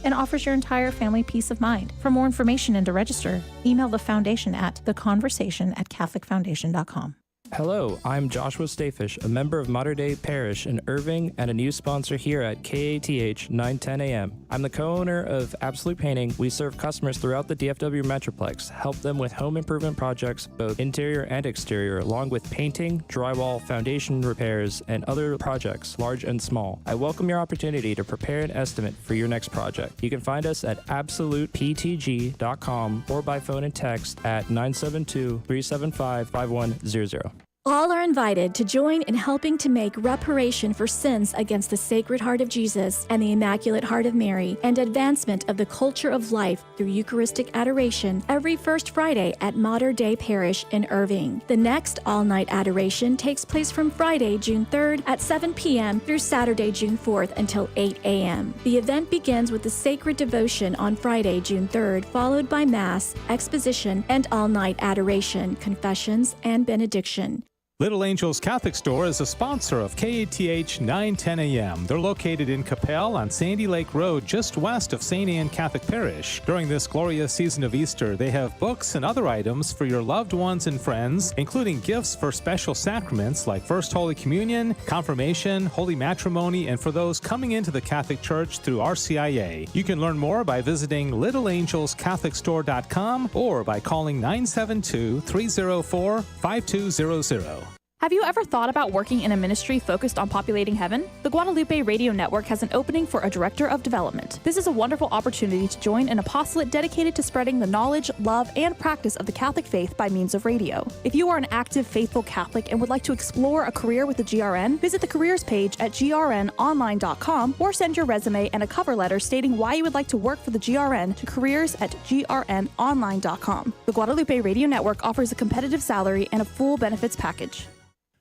and offers your entire family peace of mind. For more information and to register, email the foundation at theconversation@catholicfoundation.com. Hello, I'm Joshua Stayfish, a member of Mater Dei Parish in Irving and a new sponsor here at KATH 910 AM. I'm the co-owner of Absolute Painting. We serve customers throughout the DFW Metroplex, help them with home improvement projects, both interior and exterior, along with painting, drywall, foundation repairs, and other projects, large and small. I welcome your opportunity to prepare an estimate for your next project. You can find us at absoluteptg.com or by phone and text at 972-375-5100. All are invited to join in helping to make reparation for sins against the Sacred Heart of Jesus and the Immaculate Heart of Mary, and advancement of the culture of life through Eucharistic adoration every first Friday at Mater Dei Parish in Irving. The next all-night adoration takes place from Friday, June 3rd at 7 p.m. through Saturday, June 4th until 8 a.m. The event begins with the sacred devotion on Friday, June 3rd, followed by Mass, exposition, and all-night adoration, confessions, and benediction. Little Angels Catholic Store is a sponsor of KATH 910 AM. They're located in Capel on Sandy Lake Road, just west of St. Anne Catholic Parish. During this glorious season of Easter, they have books and other items for your loved ones and friends, including gifts for special sacraments like First Holy Communion, Confirmation, Holy Matrimony, and for those coming into the Catholic Church through RCIA. You can learn more by visiting littleangelscatholicstore.com or by calling 972-304-5200. Have you ever thought about working in a ministry focused on populating heaven? The Guadalupe Radio Network has an opening for a Director of Development. This is a wonderful opportunity to join an apostolate dedicated to spreading the knowledge, love, and practice of the Catholic faith by means of radio. If you are an active, faithful Catholic and would like to explore a career with the GRN, visit the careers page at grnonline.com or send your resume and a cover letter stating why you would like to work for the GRN to careers@grnonline.com. The Guadalupe Radio Network offers a competitive salary and a full benefits package.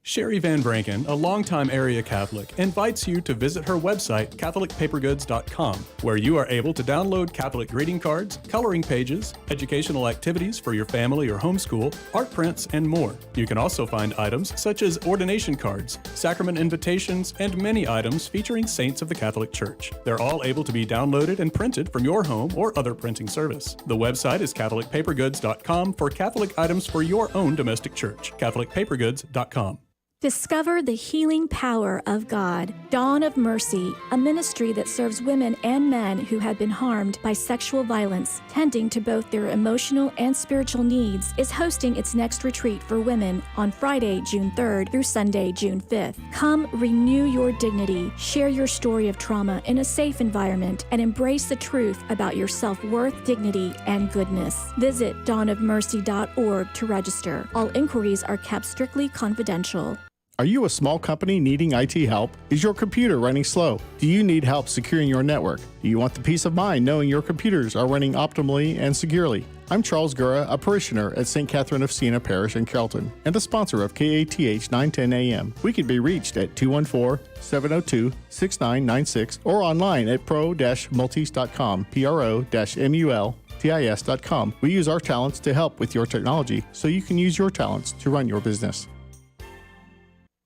Sherry Van Branken, a longtime area Catholic, invites you to visit her website, CatholicPaperGoods.com, where you are able to download Catholic greeting cards, coloring pages, educational activities for your family or homeschool, art prints, and more. You can also find items such as ordination cards, sacrament invitations, and many items featuring saints of the Catholic Church. They're all able to be downloaded and printed from your home or other printing service. The website is CatholicPaperGoods.com for Catholic items for your own domestic church. CatholicPaperGoods.com. Discover the healing power of God. Dawn of Mercy, a ministry that serves women and men who have been harmed by sexual violence, tending to both their emotional and spiritual needs, is hosting its next retreat for women on Friday, June 3rd through Sunday, June 5th. Come renew your dignity, share your story of trauma in a safe environment, and embrace the truth about your self-worth, dignity, and goodness. Visit dawnofmercy.org to register. All inquiries are kept strictly confidential. Are you a small company needing IT help? Is your computer running slow? Do you need help securing your network? Do you want the peace of mind knowing your computers are running optimally and securely? I'm Charles Gura, a parishioner at St. Catherine of Siena Parish in Carrollton, and a sponsor of KATH 910 AM. We can be reached at 214-702-6996 or online at pro-multis.com, pro-multis.com. We use our talents to help with your technology, so you can use your talents to run your business.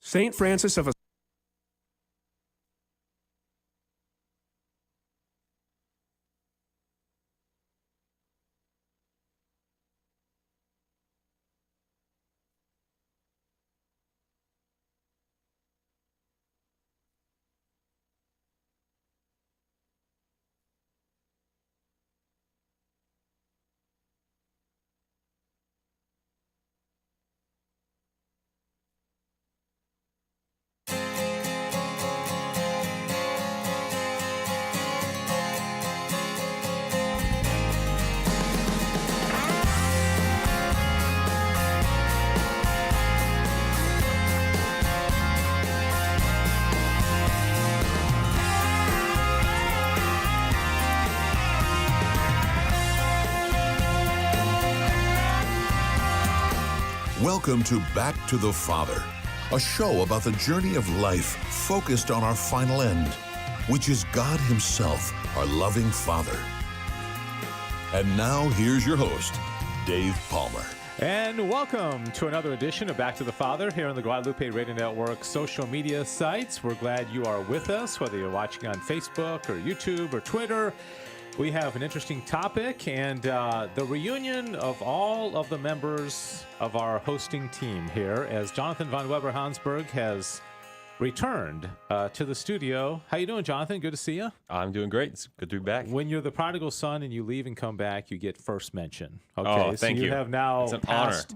St. Francis of Welcome to Back to the Father, a show about the journey of life focused on our final end, which is God Himself, our loving Father. And now, here's your host, Dave Palmer. And welcome to another edition of Back to the Father here on the Guadalupe Radio Network social media sites. We're glad you are with us, whether you're watching on Facebook or YouTube or Twitter. We have an interesting topic and the reunion of all of the members of our hosting team here as Jonathan Von Weber Hansberg has returned to the studio. How you doing, Jonathan? Good to see you. I'm doing great. It's good to be back. When you're the prodigal son and you leave and come back, you get first mention. Okay, Oh, so thank you. you have now It's an passed.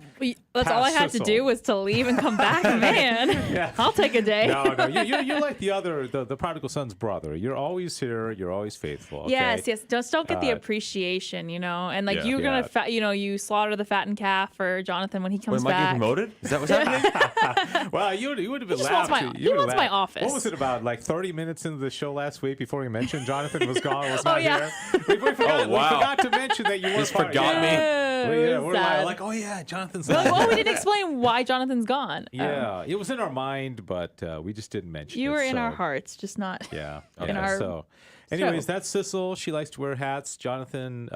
That's all I had to do was to leave and come back. Man, Yeah. I'll take a day. No, you're like the prodigal son's brother. You're always here. You're always faithful. Okay? Yes. Just don't get the appreciation, and like Yeah. you're Yeah. gonna, you slaughter the fattened calf for Jonathan when he comes Am I getting back. promoted? Is that what's happening? Well, you would have been just wants laughed. he wants my office. What was it about? Like 30 minutes into the show last week before we mentioned Jonathan was gone, was Oh, not yeah. here. We forgot, Oh, wow. we forgot to mention that you weren't Just part forgot me. Yeah, we're sad. like, oh yeah, Jonathan's Well, gone. we didn't explain why Jonathan's gone. Yeah, it was in our mind, but we just didn't mention it. You were in so- our hearts, just not. Yeah. in yeah, our so, anyways, show. that's Sissel. She likes to wear hats. Jonathan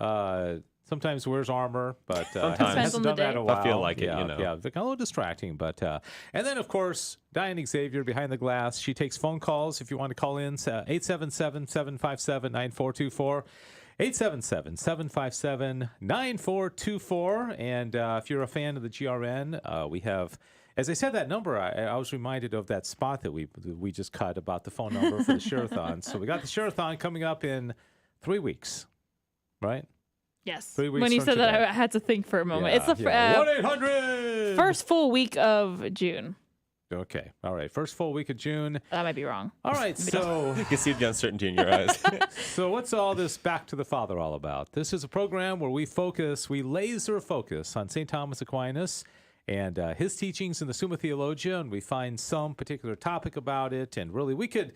sometimes wears armor, but Sometimes. hasn't Depends on the done that in a day. while. I feel like it, yeah, you know. Yeah, it's a little distracting, but and then of course Diane Xavier behind the glass. She takes phone calls if you want to call in. 877-757-9424. 877-757-9424. And if you're a fan of the GRN, we have, as I said that number, I was reminded of that spot that we just cut about the phone number for the Share-a-thon. So we got the Share-a-thon coming up in 3 weeks, right? Yes. 3 weeks When you from said that, today. I had to think for a moment. It's the 1-800! first full week of June. Okay. All right. First full week of June. That might be wrong. All right. So, You can see the uncertainty in your eyes. so what's all this Back to the Father all about? This is a program where we laser focus on St. Thomas Aquinas and his teachings in the Summa Theologia, and we find some particular topic about it. And really, we could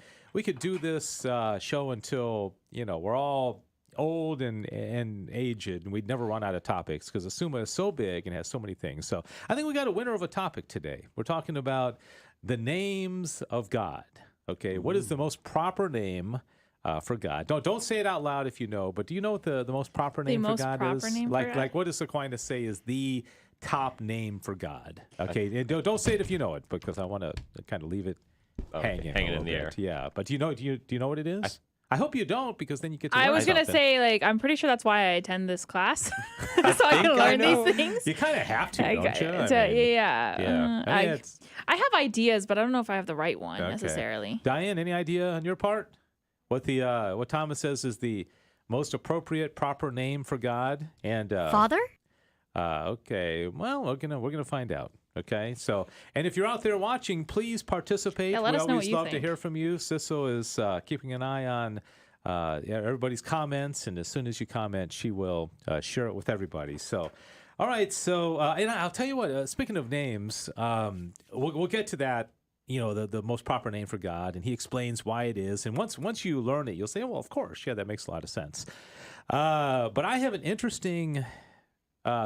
do this show until we're all old and aged, and we'd never run out of topics because the Summa is so big and has so many things. So I think we got a winner of a topic today. We're talking about the names of God. Okay, what is the most proper name for God? Don't say it out loud if you know, but do you know what the most proper name for most God proper is? name for God? Like what does Aquinas say is the top name for God? Okay, and don't say it if you know it because I want to kind of leave it hanging hanging a in the little air. bit. Yeah, but do you know what it is? I hope you don't, because then you get to I learn was going to something. say, I'm pretty sure that's why I attend this class. So I can learn these things. You kind of have to, I don't got you? it. I So, mean, yeah. yeah. I mean, it's- I have ideas, but I don't know if I have the right one okay. necessarily. Diane, any idea on your part? What Thomas says is the most appropriate, proper name for God? And Father? okay. Well, we're gonna find out. Okay. So, and if you're out there watching, please participate. Yeah, let we us know always what you love to think. hear from you. Sissel is keeping an eye on everybody's comments, and as soon as you comment, she will share it with everybody. So, all right. So, and I'll tell you what. Speaking of names, we'll get to that. The most proper name for God, and he explains why it is. And once you learn it, you'll say, well, of course, yeah, that makes a lot of sense. But I have an interesting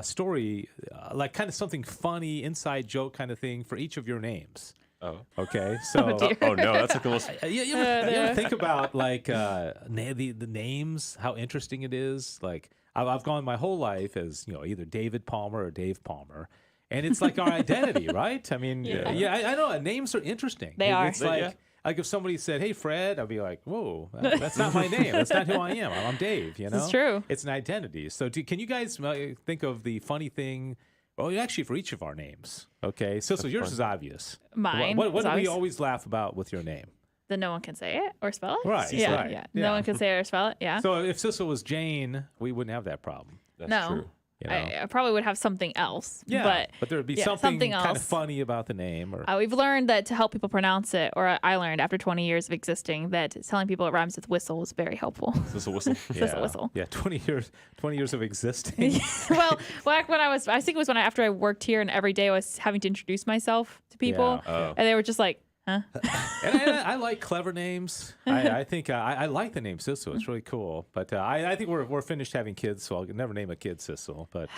story, like kind of something funny, inside joke kind of thing for each of your names. Oh. Okay, so Oh no, that's like the most. you ever think about like the names, how interesting it is? Like I've gone my whole life as either David Palmer or Dave Palmer, and it's like our identity, right? I mean, I know names are interesting. They are. It's like if somebody said, "Hey, Fred," I'd be like, "Whoa, that's not my name. That's not who I am. I'm Dave." It's true. It's an identity. So, can you guys think of the funny thing? Well, actually, for each of our names. Okay, so yours is obvious. Mine What is do we obvious. always laugh about with your name? Then no one can say it or spell it? Right, Yeah, right, yeah. yeah. No one can say it or spell it, yeah. So if Sissel was Jane, we wouldn't have that problem. That's no. true. I probably would have something else. Yeah, but there would be yeah, something kind else. of funny about the name. Or We've learned that to help people pronounce it, or I learned after 20 years of existing, that telling people it rhymes with whistle is very helpful. Is this a whistle? Whistle. Yeah, 20 years of existing. Well, back when I think it was after I worked here, and every day I was having to introduce myself to people, Yeah. Oh. and they were just like, huh? and I like clever names. I think I like the name Sissel. It's really cool. But I think we're finished having kids, so I'll never name a kid Sissel. But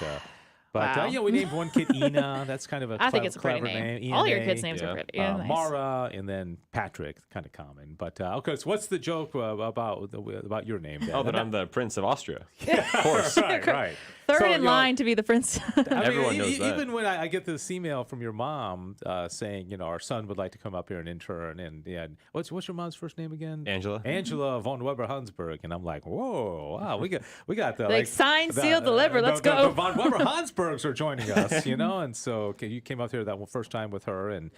Wow. we named one kid Ina. That's kind of a I think it's a pretty clever name. All your Ina. kids' names are pretty. Yeah, nice. Mara, and then Patrick, kind of common. But okay, so what's the joke about your name? Dan? Oh, that I'm the Prince of Austria. Of course, right. Third So, in you know, line to be the prince. Everyone knows that. Even when I get this email from your mom saying, our son would like to come up here and intern, and what's your mom's first name again? Angela von Weber Hansberg, and I'm like, whoa, wow, we got the Like, signed, sealed, delivered, let's go. The von Weber Hansbergs are joining us, and so you came up here that first time with her, and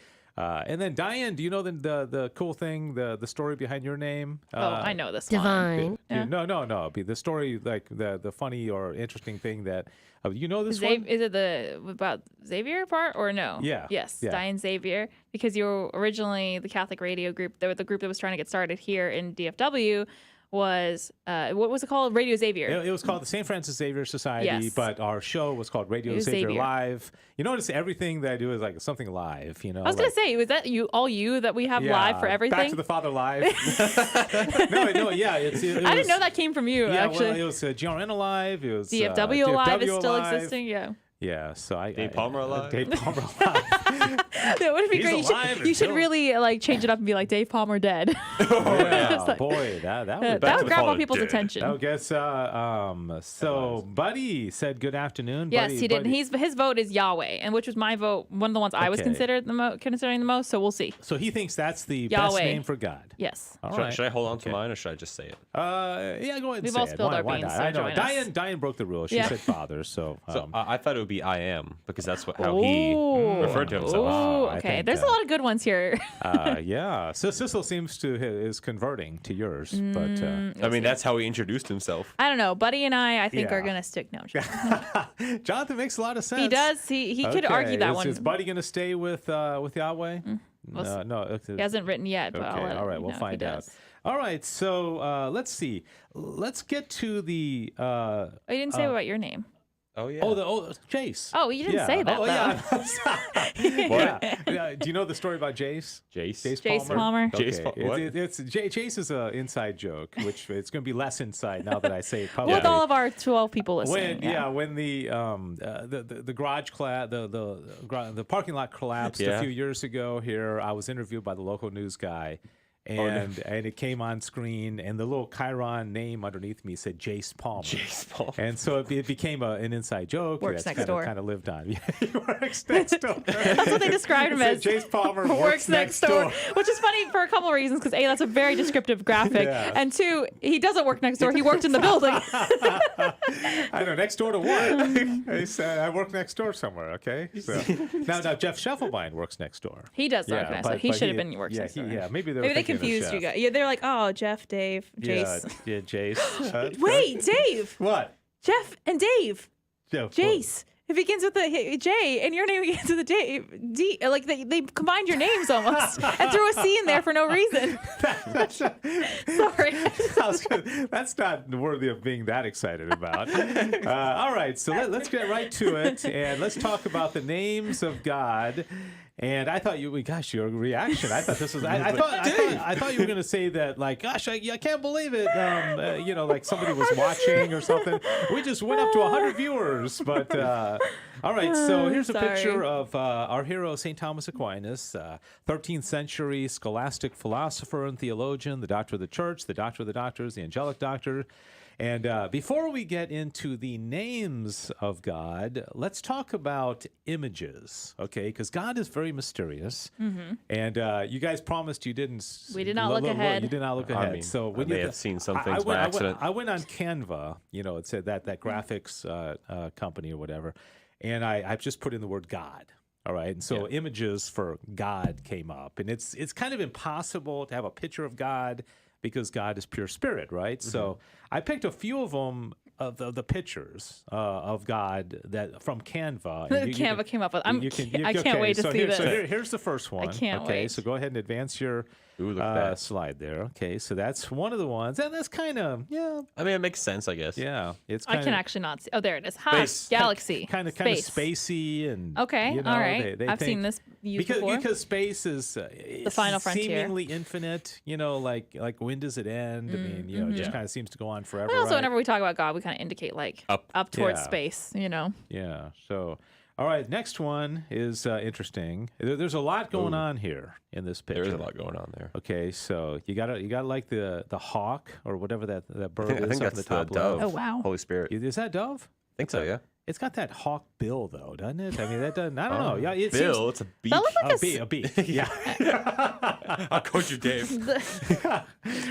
then Diane, do you know the cool thing, the story behind your name? I know this one. Divine. No. The story, like the funny or interesting thing that you know this one. Is it about Xavier part or no? Yeah. Yes, Yeah. Diane Xavier, because you were originally the Catholic radio group. The group that was trying to get started here in DFW was what was it called? Radio Xavier. It was called the St. Francis Xavier Society, Yes. but our show was called Radio Xavier Xavier. Live. You notice everything that I do is like something live. I was gonna say, was that you that we have live for everything? Back to the Father Live. no, yeah. It I didn't know that came from you. Yeah, actually, well, it was GRN Alive. It was DFW Alive is DFW still Alive. existing. Yeah. Yeah, so Dave Palmer Alive? Dave Palmer Alive. That would be He's great. alive You should until- really change it up and be like Dave Palmer dead. Yeah, like- boy, that that would would grab all people's attention. I guess so Buddy said good afternoon. Yes, Buddy, he did. Buddy. His vote is Yahweh, and which was my vote, one of the ones I was Okay. considering the most. So we'll see. So he thinks that's the best Yahweh. name for God. Yes. All Should, right. should I hold on to mine or should I just say it? Yeah, go ahead and We've say all it. spilled our Why beans, not? so I know. join us. Diane broke the rule. She Yeah. said father, so. So I thought it would be I am because that's how he Ooh. referred to himself. Ooh, I okay. think, There's a lot of good ones here. yeah. So Sissel seems to is converting to yours, but I mean, that's how he introduced himself. I don't know. Buddy and I think, are Yeah. going to stick. No, I'm just kidding. Jonathan makes a lot of sense. He does. He could Okay, argue that one. Is Buddy going to stay with Yahweh? We'll No. He hasn't written yet, but Okay, I'll let all right, you we'll know if find he out. does. All right, so let's see. Let's get to the. Oh, you didn't say about your name. Oh, yeah. Jace. Oh, you didn't say that, Oh, though. yeah. Do you know the story about Jace? Jace? Jace Palmer. Okay. Jace what? Jace is an inside joke, which it's going to be less inside now that I say it publicly. With all of our 12 people listening. When the garage the parking lot collapsed a Yeah. few years ago here, I was interviewed by the local news guy. And it came on screen, and the little Chiron name underneath me said Jace Palmer. Jace Palmer. And so it became an inside joke. Works that's next door. Kind of lived on. Yeah, he works next door. That's what they described him as. Jace Palmer works next door. Which is funny for a couple of reasons, because A, that's a very descriptive graphic. Yeah. And two, he doesn't work next door. He worked in the building. I know, next door to what? He said, I work next door somewhere, okay? So now Jeff Scheffelbein works next door. He does work next door. He should have been works next door. Yeah, maybe they were Maybe they thinking of confused you Jeff. guys. Yeah, they're like, oh, Jeff, Dave, Jace. Yeah, Jace. Wait, Dave. What? Jeff and Dave. Yeah, Jace. It begins with a J, and your name begins with a D. Like they combined your names almost and threw a C in there for no reason. Sorry. That's not worthy of being that excited about. All right, so let's get right to it, and let's talk about the names of God. And I thought gosh, your reaction. I thought this was. I thought you were going to say that, like, gosh, I can't believe it. Like somebody was watching or something. We just went up to 100 viewers, but. All right, so here's a picture of our hero, St. Thomas Aquinas, 13th century scholastic philosopher and theologian, the doctor of the church, the doctor of the doctors, the angelic doctor. And before we get into the names of God, let's talk about images, okay? Because God is very mysterious. Mm-hmm. And you guys promised you didn't. We did not look ahead. You did not look ahead. I mean, so when I may you have seen some things by accident. I went on Canva, it said that graphics company or whatever, and I just put in the word God. All right, and so images for God came up, and it's kind of impossible to have a picture of God because God is pure spirit, right? Mm-hmm. So I picked a few of them of the pictures of God that from Canva. Canva came up with. I can't wait to see this. So here's the first one. I can't okay, wait. so go ahead and advance your slide there. Okay, so that's one of the ones, and that's kind of I mean, it makes sense, I guess. Yeah, it's. I can actually not see. Oh, there it is. Hi, Space. galaxy. Kind of spacey and. Okay, you know, all right. they I've think- seen this used before. Because space is The final frontier. seemingly infinite. Like when does it end? I mean, it just kind of seems to go on forever. But also, right? whenever we talk about God, we kind of indicate like up towards Yeah. space. Yeah. So, all right. Next one is interesting. There's a lot going on here in this picture. There is a lot going on there. Okay, so you gotta like the hawk or whatever that bird is. I think up that's the top the dove. Oh, wow. Holy Spirit. Is that dove? think so, yeah. It's got that hawk bill, though, doesn't it? I mean, that doesn't. I don't know. Yeah, it Bill, it's a beach. That looked like seems, a bee. Yeah. I'll coach you, Dave.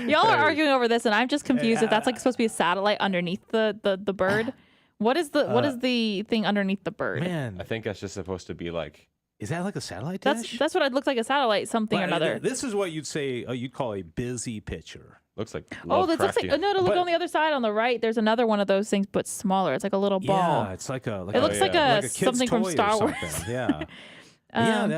Y'all are arguing over this, and I'm just confused if that's like supposed to be a satellite underneath the bird. What is the thing underneath the bird? Man, I think that's just supposed to be like. is that like a satellite dish? That's what it looks like, a satellite something or another. This is what you'd say. You'd call a busy pitcher. Looks like. Oh, that looks like Lovecraftian. look on the other side on the right. There's another one of those things, but smaller. It's like a little ball. Yeah, it's like a. It looks like a kid's something from toy or Star Wars. something. Yeah.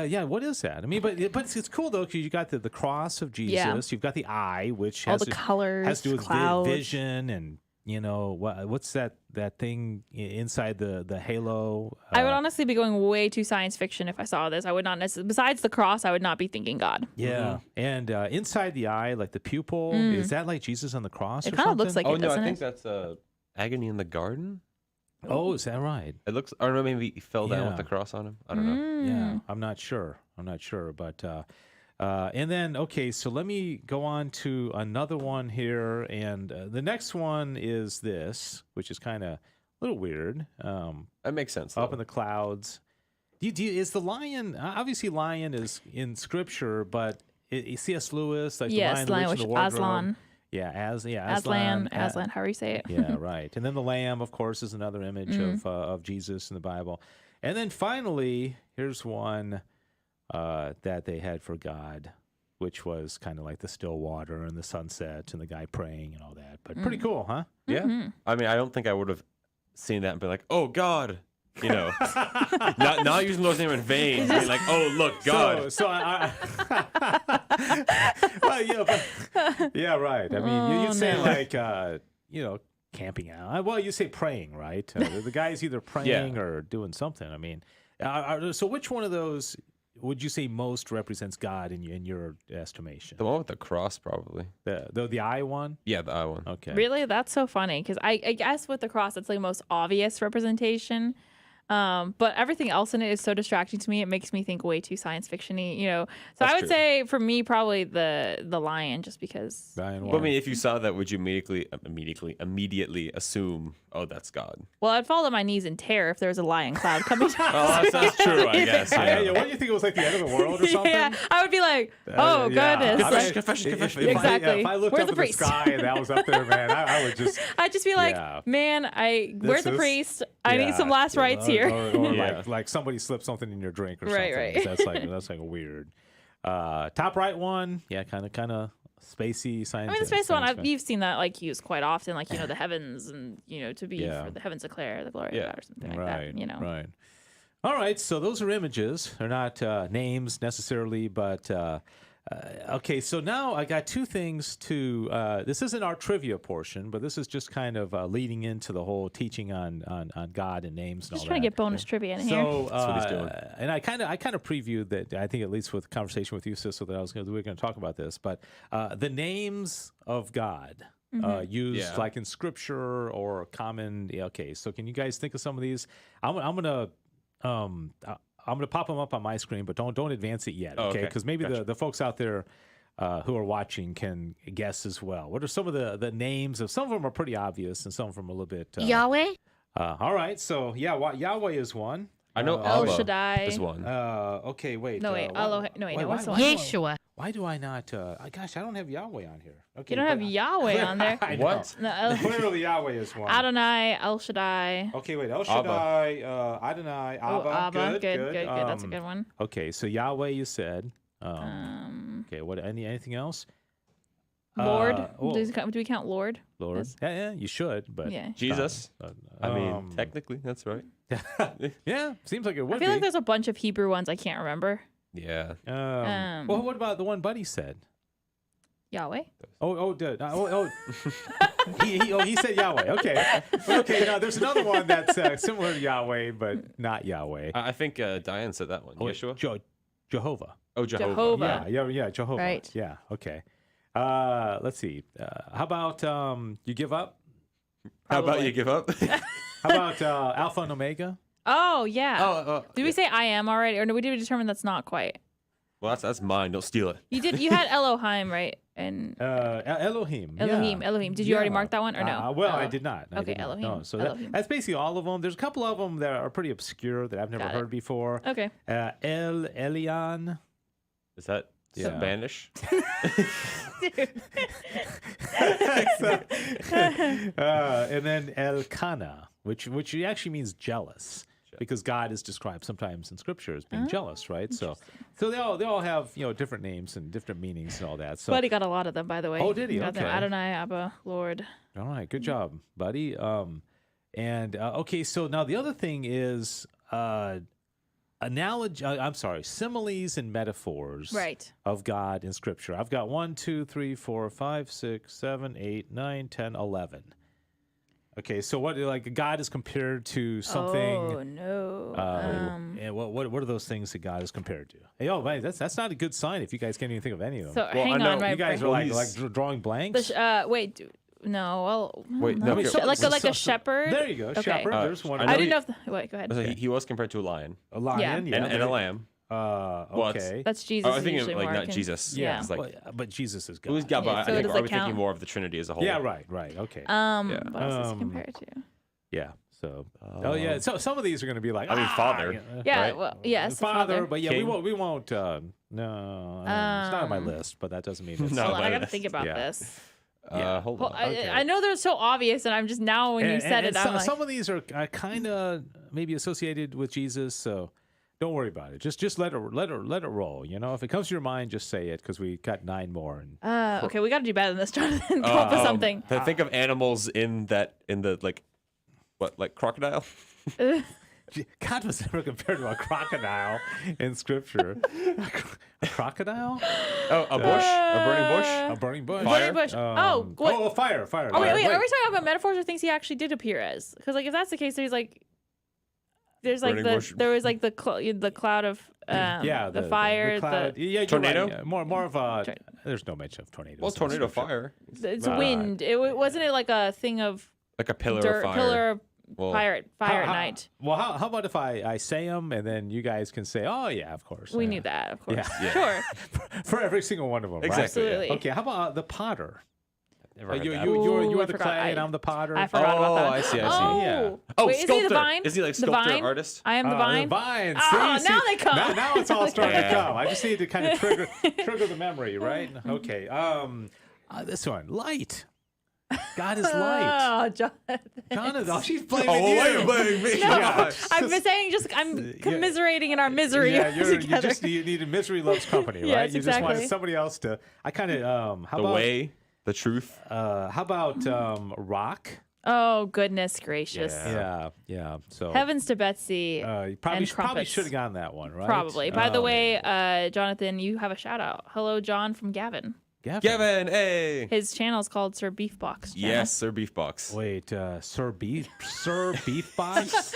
Yeah. What is that? I mean, but it's cool though because you got the cross of Jesus. Yeah. You've got the eye, which All has the colors, has to do with clouds. vision and what's that thing inside the halo. I would honestly be going way too science fiction if I saw this. I would not necessarily. Besides the cross, I would not be thinking God. Yeah, and inside the eye, like the pupil, is that like Jesus on the cross? It or kind of something? looks like Oh it, no, doesn't I think it? that's agony in the garden. Oh, is that right? It looks, or maybe he fell down with Yeah. the cross on him. I don't know. Yeah, I'm not sure, but and then okay, so let me go on to another one here, and the next one is this, which is kind of a little weird. That makes sense. Up though. in the clouds. Is the lion? Obviously, lion is in scripture, but C.S. Lewis, like Yes, the lion, lion, which the witch, and the wardrobe. Aslan. Aslan. However you say it. Yeah, right. And then the lamb, of course, is another image of Jesus in the Bible. And then finally, here's one that they had for God, which was kind of like the still water and the sunset and the guy praying and all that. But pretty cool, huh? Yeah. I mean, I don't think I would have seen that and been like, "Oh God," not using Lord's name in vain. Being like, "Oh look, God." So well, yeah, right. I mean, you'd say like, camping out. Well, you say praying, right? The guy's either praying or doing something. I mean, so which one of those would you say most represents God in your estimation? The one with the cross, probably. The eye one? Yeah, the eye one. Okay. Really? That's so funny because I guess with the cross, it's the most obvious representation. But everything else in it is so distracting to me. It makes me think way too science fiction-y, So That's I would true. say for me, probably the lion, just because. Lion But I mean, if you saw that, would you immediately assume, "Oh, that's God"? Well, I'd fall to my knees in terror if there was a lion cloud coming down. Oh, that's true, I guess. Yeah. What do you think it was like the end of the world or something? Yeah, I would be like, oh, yeah. goodness. I mean, Confession. Exactly. If I looked Where's up the at priest? the sky and that was up there, man, I would just. I'd just be like, Yeah. man, where's the is- priest? I need some last rites here. Or like somebody slipped something in your drink or something. Right. That's like weird. Top right one, kind of spacey science. I mean, the space one, you've seen that like used quite often, like the heavens and to be for the heavens declare the glory of God or something like that. Right. All right, so those are images. They're not names necessarily, but okay. So now I got two things to. This isn't our trivia portion, but this is just kind of leading into the whole teaching on God and names and all Just that. trying to get bonus trivia in here. So, That's what he's doing. and I kind of previewed that. I think at least with conversation with you, Sissel, that we're going to talk about this. But the names of God used like in Scripture or common. Okay, so can you guys think of some of these? I'm gonna pop them up on my screen, but don't advance it yet, okay? Because maybe the folks out there who are watching can guess as well. What are some of the names of? Some of them are pretty obvious, and some of them are a little bit. Yahweh? All right, so Yahweh is one. I know El Abba Shaddai. is one. Okay, wait. No, wait. Elohim. No, wait. No, what's the one? Yeshua. Why do I not? Gosh, I don't have Yahweh on here. Okay, You don't have but- Yahweh on there. I know. What? No, Clearly, Yahweh is one. Adonai, El Shaddai. Okay, wait. El Shaddai, Adonai, Abba. Abba. Good. That's a good one. Okay, so Yahweh, you said. Okay, what? Anything else? Lord. Oh, Do we count Lord? Lord. Yes. Yeah, you should, but Yeah. Jesus. I mean, technically, that's right. yeah, seems like it would I feel be. like there's a bunch of Hebrew ones I can't remember. Yeah. Well, what about the one Buddy said? Yahweh. He said Yahweh. Okay. Now there's another one that's similar to Yahweh, but not Yahweh. I think Diane said that one. Yeshua? Jehovah. Oh, Jehovah. Jehovah. Yeah, Jehovah. Right. Yeah. Okay. Let's see. How about you give up? How about Probably. you give up? How about Alpha and Omega? Oh, yeah. Did we say I am already? Or no, we did determine that's not quite. Well, that's mine. Don't steal it. You had Elohim, right? And Elohim. Elohim. Yeah. Elohim. Did you already mark that one or no? Well, I Oh. did not. I Okay, did not. Elohim. No. So Elohim. that's basically all of them. There's a couple of them that are pretty obscure that I've never Got it. heard before. Okay. El Elyon. Is that Yeah. Spanish? And then Elkanah, which actually means jealous, because God is described sometimes in Scripture as being jealous, right? So they all have different names and different meanings and all that. So Buddy got a lot of them, by the way. Oh, did he? Got them. Okay. Adonai, Abba, Lord. all right, good job, buddy. Okay, so now the other thing is similes and metaphors Right. of God in Scripture. I've got 1, 2, 3, 4, 5, 6, 7, 8, 9, 10, 11. Okay, so what God is compared to something? Oh no. And what are those things that God is compared to? Hey, man, that's not a good sign if you guys can't even think of any of them. So hang I on, know my you guys brain. are like drawing blanks. Wait. No. Well. Wait, no. no, okay. Like a shepherd. There you go, Okay. shepherd. There's one. I I know didn't he- know if. Wait. Go ahead. So he was compared to a lion A lion, yeah, and a lamb. Okay. That's Jesus. Oh, I is think usually like more not akin- Jesus. Yeah. It's like Well, but Jesus is God. it was God, but Yeah, I so think does are it we thinking count? more of the Trinity as a whole? Yeah, right. Okay. What else is it compared to? Yeah. So, so some of these are going to be like, I mean, Father. Yeah. Right? Well, yes. Father, but yeah, King. we won't. No, it's not on my list, but that doesn't mean it's No, Hold on, I but gotta it's- think about yeah. this. Hold Well, on. Okay. I know they're so obvious, and I'm just now when you said it, I'm like, some of these are kind of maybe associated with Jesus, so don't worry about it. Just let it roll. If it comes to your mind, just say it, because we got 9 more. And okay, we got to do better than this, Jonathan. Come up with something. Think of animals in the like crocodile. God was never compared to a crocodile in Scripture. A crocodile? Oh, a bush, a burning bush. A burning bush? Fire? Burning bush. Oh, fire. Oh, wait, are we talking about metaphors or things he actually did appear as? Because if that's the case, there's like Burning bush. there was like the cloud of the fire, cloud. Yeah, you're Tornado? right. Yeah, more of a. There's no mention of tornadoes. Well, in tornado Scripture. fire, it's wind. Wasn't it like a thing of like a pillar dirt, of fire. pillar of Well, fire at How- night. Well, how about if I say them and then you guys can say, oh yeah, of course. We knew that, of course. Yeah. Sure. For every single one of them. Exactly. Right? Absolutely. Okay. How about the potter? Never heard You that. Ooh, are I the forgot. clay and I'm the potter. I forgot about that. Oh, I see. Oh, Yeah. Oh, wait, is he the sculptor. vine? Is he like The sculptor, vine? artist? I am the vine. The vine. Oh, See? now they come. Now it's all starting to Yeah. come. I just need to kind of trigger the memory, right? Okay. This one, light. God is light. Oh, Jonathan. Jonathan, she's blaming Oh, you. why are you blaming me? Yeah. I've been saying I'm commiserating in our misery Yeah, you together. need a misery loves company, right? Yes, You just wanted exactly. somebody else to. I kind of how The about way, the truth. how about rock? Oh, goodness gracious. Yeah. So Heavens to Betsy. you probably and probably crumpets. should have gotten that one, right? Probably. By the Oh, way, Jonathan, you have a shout out. Hello, John from Gavin. Gavin, hey. His channel is called Sir Beefbox. channel. Yes, sir, beef box. Wait, Sir Beef Box?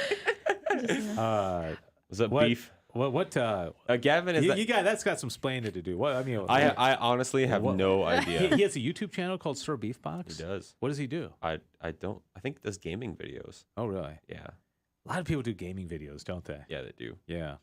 Was that What? beef? What? Gavin is that? You got that's got some splaining to do. What I mean, I honestly have no idea. he has a YouTube channel called Sir Beef Box. He does. What does he do? I don't. I think he does gaming videos. Oh, really? Yeah. A lot of people do gaming videos, don't they? Yeah, they do. Yeah.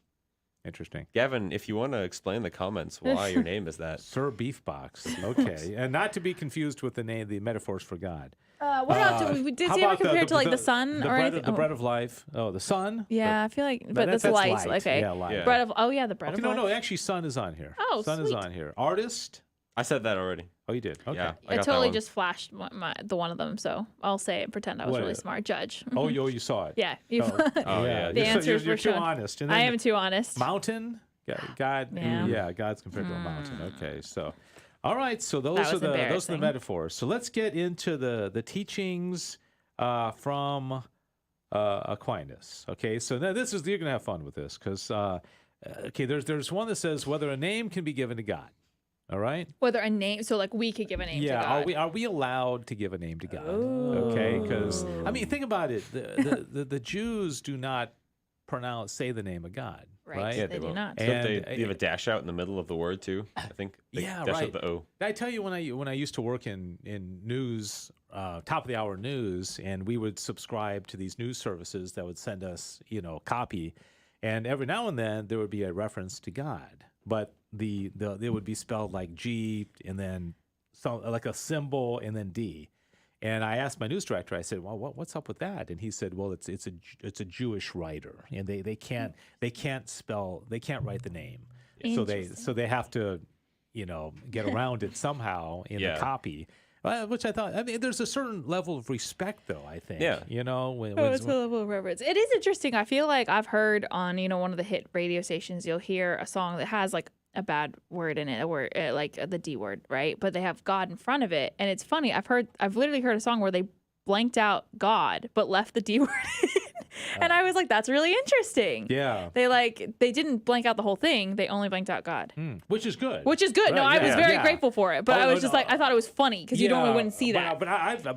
Interesting. Gavin, if you want to explain the comments why your name is that. Sir Beef Box. Okay. And not to be confused with the metaphors for God. What else did How he ever about compare it to like the sun the or bread, anything? the bread of life. Oh, the sun. Yeah, I feel like, but that's that's light. light. Okay. Yeah, light. Yeah. Bread of the bread Okay, of no, life. no. Actually, sun is on here. Oh, sun is sweet. on here. Artist. I said that already. Oh, you did. Okay. Yeah, I got that totally one. just flashed the one of them, so I'll say it and pretend I was What? really smart. Judge. Oh, you saw it. Yeah. Oh yeah. The You're answers you're were too shown. honest. And I then am too honest. Mountain. God. Yeah. God's compared to a mountain. Okay. So, all right. So those That are was the embarrassing. metaphors. So let's get into the teachings from Aquinas. Okay. So now you're gonna have fun with this because there's one that says whether a name can be given to God. All right. Whether a name, so like we could give a name to Yeah, God. are we allowed to give a name to God? Okay, because I mean, think about it. The Jews do not say the name of God, right? Yeah, They do won't. not. Don't And- they have a dash out in the middle of the word too? I think. They Yeah, dash right. out the O. Did I tell you when I used to work in news, top of the hour news, and we would subscribe to these news services that would send us, copy, and every now and then there would be a reference to God, but it would be spelled like G and then like a symbol and then D. And I asked my news director, I said, well, what's up with that? And he said, well, it's a Jewish writer, and they can't write the name. So they have to, get around it somehow in the copy. Which I thought, there's a certain level of respect, though, I think. Yeah. It's a level of reverence. It is interesting. I feel like I've heard on, one of the hit radio stations, you'll hear a song that has like a bad word in it, a word, like the D word, right? But they have God in front of it. And it's funny. I've literally heard a song where they blanked out God, but left the D word in. And I was like, that's really interesting. Yeah. They didn't blank out the whole thing. They only blanked out God. Which is good. Right, no, I was very grateful for it. But I was just no. like, I thought it was funny because you normally wouldn't see that. But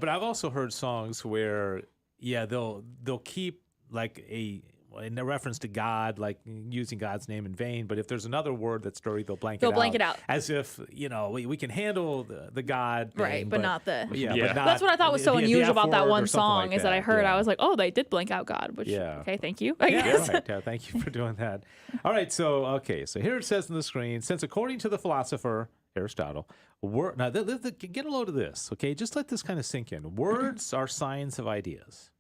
I've also heard songs where, they'll keep like in a reference to God, like using God's name in vain. But if there's another word that's dirty, they'll blank it out. As if, we can handle the God thing, right, but not the... Yeah. But not that's what I thought was so the unusual F about that word one or something song like is that I heard, Yeah. I was like, oh, they did blank out God, which, okay, thank you, I guess. Right. Thank you for doing that. All right, so here it says on the screen, since according to the philosopher Aristotle, now get a load of this, okay? Just let this kind of sink in. Words are signs of ideas.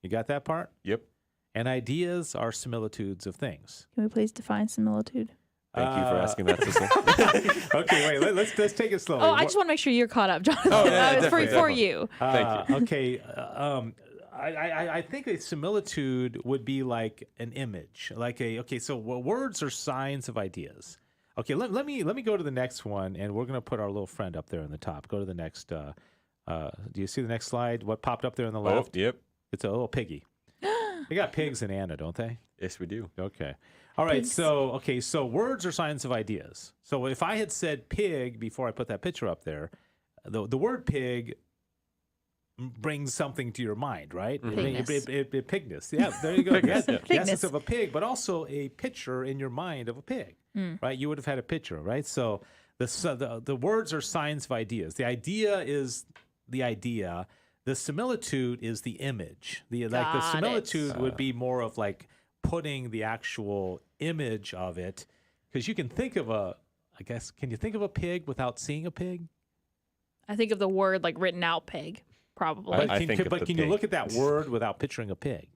You got that part? Yep. And ideas are similitudes of things. Can we please define similitude? Thank you for asking that, sister. Okay, wait. Let's take it slowly. Oh, I just want to make sure you're caught up, Jonathan. Oh, yeah, for you. Thank you. Okay. I think a similitude would be like an image. So words are signs of ideas. Okay, let me go to the next one, and we're going to put our little friend up there in the top. Go to the next. Do you see the next slide? What popped up there on the left? Oh, yep. It's a little piggy. They got pigs in Anna, don't they? Yes, we do. Okay. All right. Pigs. So words are signs of ideas. So if I had said pig before I put that picture up there, the word pig brings something to your mind, right? Pigness. Yeah, there you go. Yes, the essence of a pig, but also a picture in your mind of a pig, right? You would have had a picture, right? So the words are signs of ideas. The idea is the idea. The similitude is the image. The similitude would be more of like putting the actual image of it, because you can think of can you think of a pig without seeing a pig? I think of the word like written out pig, probably. But can you look at that word without picturing a pig?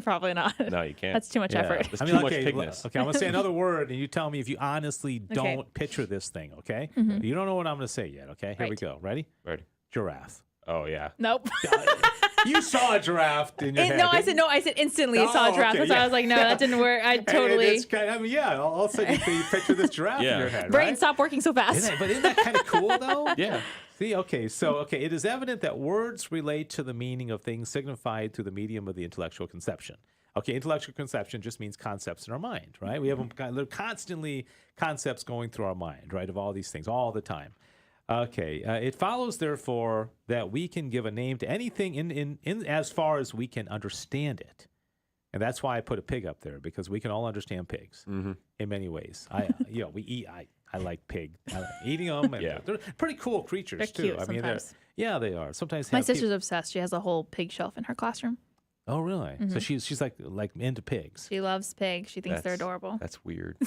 Probably not. No, you can't. That's too much effort. There's too much pigness. Okay, I'm going to say another word, and you tell me if you honestly don't picture this thing, okay? You don't know what I'm going to say yet, okay? Here we go. Ready? Ready. Giraffe. Oh, yeah. Nope. You saw a giraffe in your head. I said instantly saw a giraffe. Okay, So I was like, no, that didn't work. I totally... all of a sudden you picture this giraffe in your head, Brain, right? stop working so fast. Isn't that kind of cool, though? Yeah. See, it is evident that words relate to the meaning of things signified through the medium of the intellectual conception. Okay, intellectual conception just means concepts in our mind, right? We have there are constantly concepts going through our mind, right, of all these things all the time. Okay, it follows, therefore, that we can give a name to anything in as far as we can understand it. And that's why I put a pig up there, because we can all understand pigs in many ways. We eat. I like pig. I like eating them. And they're pretty cool creatures They're too. cute I mean, sometimes. they are. Sometimes My sister's obsessed. She has a whole pig shelf in her classroom. Oh, really? So she's like into pigs. She loves pigs. She thinks they're adorable. That's weird.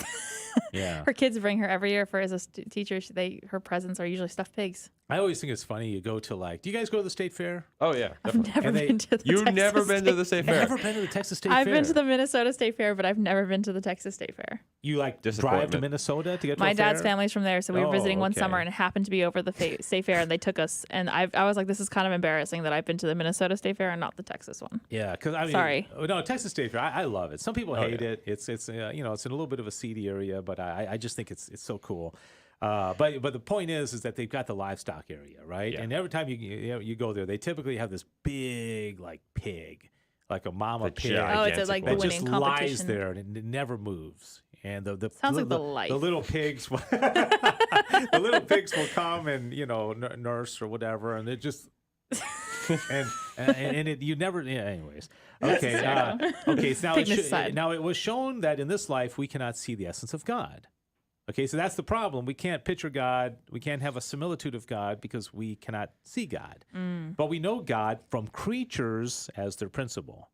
Yeah. Her kids bring her every year as a teacher. Her presents are usually stuffed pigs. I always think it's funny. You go to do you guys go to the state fair? Oh, yeah. I've never been to the You've Texas never been to the state fair? Never been to the Texas State Fair? I've been to the Minnesota State Fair, but I've never been to the Texas State Fair. You drive to Minnesota to get to My a fair? dad's family's from there, so we were visiting one okay. summer, and it happened to be over the state fair, and they took us. And I was like, this is kind of embarrassing that I've been to the Minnesota State Fair and not the Texas one. Yeah, because Sorry. No, Texas State Fair, I love it. Some people hate it. It's it's in a little bit of a seedy area, but I just think it's so cool. But the point is that they've got the livestock area, right? Yeah. And every time you go there, they typically have this big pig, like a mama pig. Oh, it's like the that winning just competition. lies there and it never moves. And the Sounds like the life. The little pigs, the little pigs will come and nurse or whatever, and it just. and you never. Yeah, anyways, okay. Okay. So now it was shown that in this life we cannot see the essence of God. Okay, so that's the problem. We can't picture God. We can't have a similitude of God because we cannot see God. But we know God from creatures as their principle,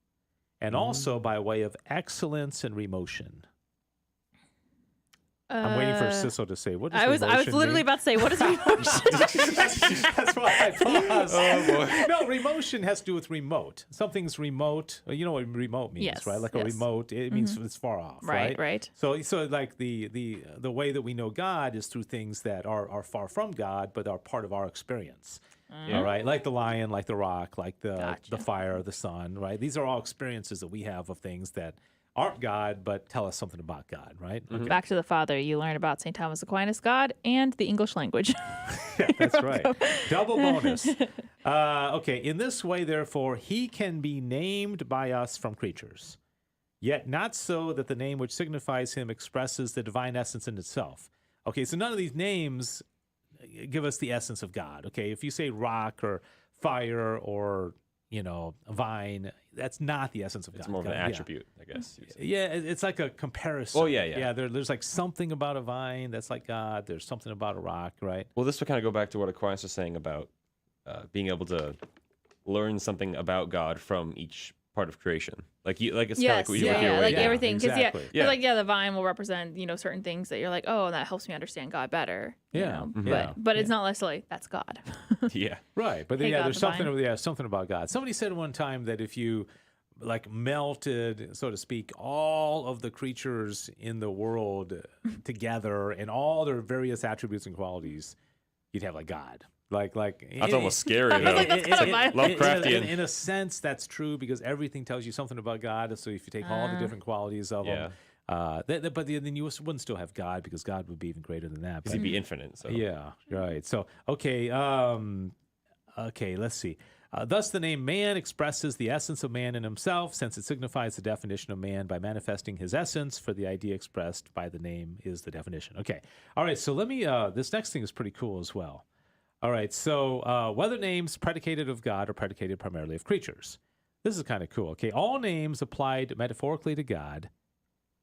and also by way of excellence and remotion. I'm waiting for Sissel to say, what does I was remotion literally mean? about to say, what is remotion? That's why I paused. Oh boy. No, remotion has to do with remote. Something's remote. You know what remote means, Yes, right? Like a yes. remote, it means it's far off, Right, right. So like the way that we know God is through things that are far from God, but are part of our experience. All right, like the lion, like the rock, like the fire, the sun, right? These are all experiences that we have of things that aren't God, but tell us something about God, right? Okay. Back to the Father, you learn about St. Thomas Aquinas, God, and the English language. Yeah, that's right. Double bonus. Okay, in this way, therefore, he can be named by us from creatures, yet not so that the name which signifies him expresses the divine essence in itself. Okay, so none of these names give us the essence of God. Okay, if you say rock or fire or a vine, that's not the essence of God. It's more of an God, attribute, I guess. Yeah, it's like a comparison. Oh, yeah. Yeah, there's like something about a vine that's like God. There's something about a rock, right? Well, this would kind of go back to what Aquinas was saying about being able to learn something about God from each part of creation. Like it's kind of like what you were here. Like Yeah, everything. Because exactly. the vine will represent certain things that you're like, oh, that helps me understand God better. Yeah, But it's not necessarily that's God. Yeah. Right, but then, Hey, God, there's the something about God. Somebody said one time that if you like melted, so to speak, all of the creatures in the world together and all their various attributes and qualities, you'd have like God. Like That's almost scary, though. like that's kind of violent. Lovecraftian. In a sense, that's true because everything tells you something about God. So if you take all the different qualities of them, but then you wouldn't still have God because God would be even greater than that. Because he'd be infinite. So. Yeah, right. So, okay, let's see. Thus, the name man expresses the essence of man in himself, since it signifies the definition of man by manifesting his essence, for the idea expressed by the name is the definition. Okay. All right, so let me, this next thing is pretty cool as well. All right, so whether names predicated of God or predicated primarily of creatures. This is kind of cool. Okay, all names applied metaphorically to God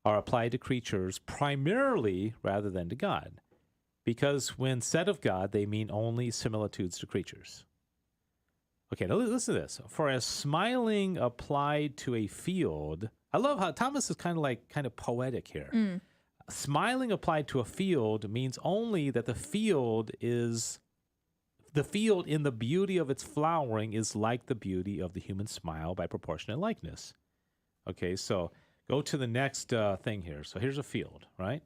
are applied to creatures primarily rather than to God, because when said of God, they mean only similitudes to creatures. Okay, now listen to this. For as smiling applied to a field, I love how Thomas is kind of poetic here. Smiling applied to a field means only that the field in the beauty of its flowering is like the beauty of the human smile by proportionate likeness. Okay, so go to the next thing here. So here's a field, right?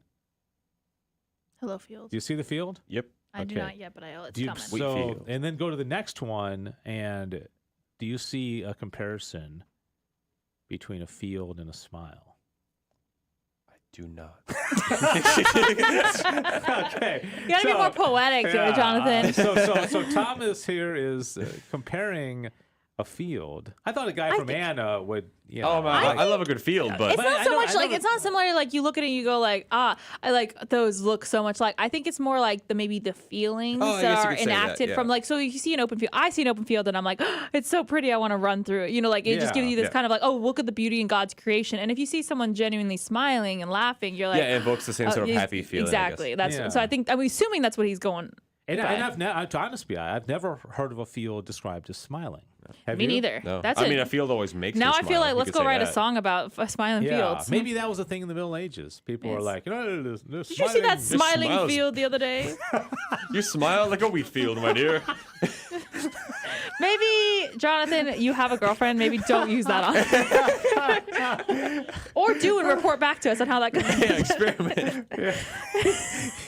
Hello, field. Do you see the field? Yep. I do not yet, but it's coming. Sweet field. And then go to the next one, and do you see a comparison between a field and a smile? Do not. Okay. You gotta be more poetic, Jonathan. So Thomas here is comparing a field. I thought a guy from Anna would, Oh man, I love a good field, but It's not so much like it's not similar. Like you look at it and you go like, I like those look so much like. I think it's more like maybe the feelings I guess that you are could say that, enacted yeah. from like. So you see an open field. I see an open field and I'm like, it's so pretty. I want to run through it. Like it just gives you this kind of like, look at the beauty in God's creation. And if you see someone genuinely smiling and laughing, you're like, it evokes the same sort of happy feeling. Exactly. I guess. That's so. I'm assuming that's what he's going. And to honest be, I've never heard of a field described as smiling. Have Me you? neither. No. That's a field always makes now me I smile. feel like You let's could go say write a that. song about smiling fields. Maybe that was a thing in the Middle Ages. People were like, Did you see that smiling smiles. field the other day? You smile like a wheat field, my dear. Maybe, Jonathan, you have a girlfriend. Maybe don't use that on. Or do and report back to us on how that goes. Yeah, experiment.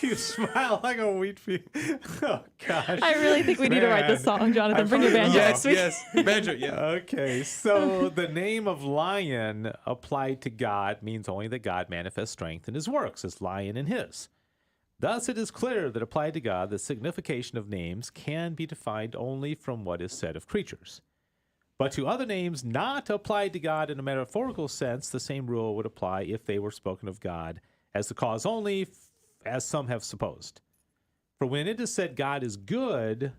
You smile like a wheat field. Oh, gosh. I really think we need to write this song, Jonathan. Bring your banjo next week. Yes, banjo, yeah. Okay, so the name of lion applied to God means only that God manifests strength in his works, as lion in his. Thus, it is clear that applied to God, the signification of names can be defined only from what is said of creatures. But to other names not applied to God in a metaphorical sense, the same rule would apply if they were spoken of God as the cause only, as some have supposed. For when it is said God is good,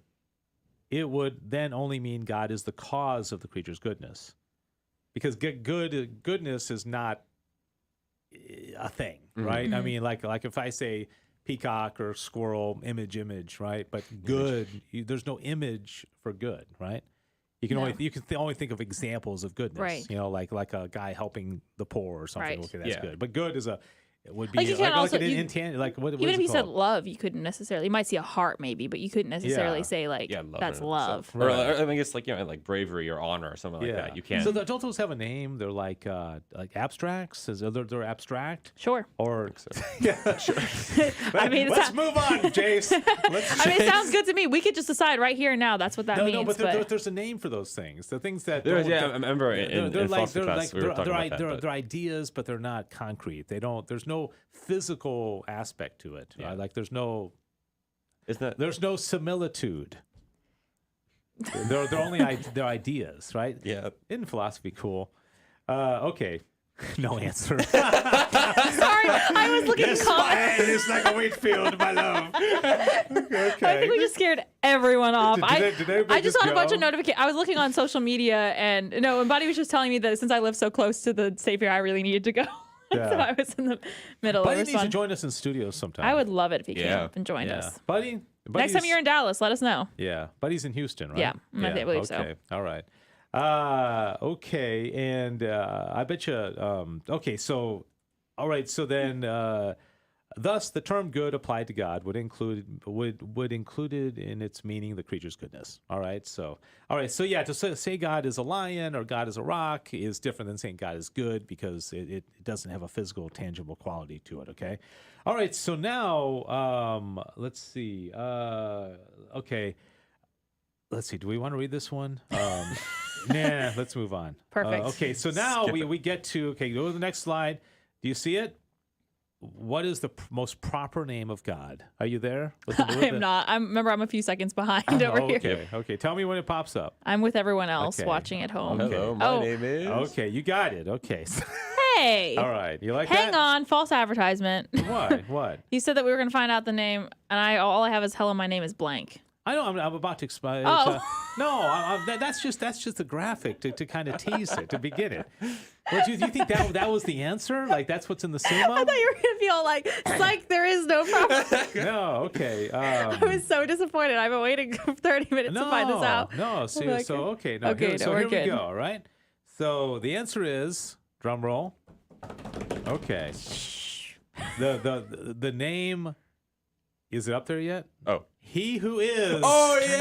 it would then only mean God is the cause of the creature's goodness. Because goodness is not a thing, right? Mm-hmm. I mean, like if I say peacock or squirrel, image, right? But good, there's no image for good, right? You can only think of examples of goodness, Right. like a guy helping the poor or something. Right. Okay, that's Yeah. good. But good is it would be Like, you can't also- an you- intent. Like what Even is if it you said called? love, you couldn't necessarily. You might see a heart maybe, but you couldn't necessarily Yeah. say like Yeah, love that's in love. itself. Or I mean, it's like like bravery or honor or something like that. You can't. So don't those have a name? They're like abstracts. They're abstract. Sure. Or yeah, sure. I mean, let's move on, Jace. I mean, it sounds good to me. We could just decide right here and now. That's what that means. No, but there's a name for those things. The things that There's, don't- I remember in philosophy class we were talking about that. they're ideas, but they're not concrete. They don't. There's no physical aspect to it. Yeah. Like there's no. Isn't that? There's no similitude. they're only they're ideas, right? Yeah. Isn't philosophy cool? Okay. No answer. Sorry, I was looking at comments. It's like a wheat field, my love. Okay. I think we just scared everyone off. Did everybody I just just saw a bunch go? of notifications. I was looking on social media, and Buddy was just telling me that since I live so close to the Savior, I really needed to go. Yeah. So I was in the middle. Buddy It was needs to fun. join us in studio sometime. I would love it if he came Yeah. up and joined us. Buddy. Next time you're in Dallas, let us know. Yeah, Buddy's in Houston, right? Yeah, I believe so. Okay, all right. Okay, and I bet you. Okay, so, all right, so then, thus the term "good" applied to God would included in its meaning the creature's goodness. All right, so yeah, to say God is a lion or God is a rock is different than saying God is good because it doesn't have a physical, tangible quality to it. Okay, all right, so now let's see. Okay. Let's see. Do we want to read this one? Nah, let's move on. Perfect. Okay, so now Skip we get to, okay, go to the next slide. Do you see it? What is the most proper name of God? Are you there? I am not. Remember, I'm a few seconds behind over here. Okay. Tell me when it pops up. I'm with everyone else Okay. watching at home. Hello, my Oh. name is. Okay, you got it. Okay. Hey. All right. You like Hang that? on. False advertisement. What? What? You said that we were going to find out the name, and all I have is hello, my name is blank. I know. I'm about to explain. Oh. No, that's just a graphic to kind of tease it to begin it. But do you think that was the answer? Like that's what's in the sumo? I thought you were going to feel like, psych, there is no problem. No. Okay. I was so disappointed. I've been waiting 30 minutes to find this out. No. See, like, so okay. No, okay, here, no, so we're here we good. go. All right. So the answer is drum roll. Okay. The name, is it up there yet? Oh. He who is. Oh yeah,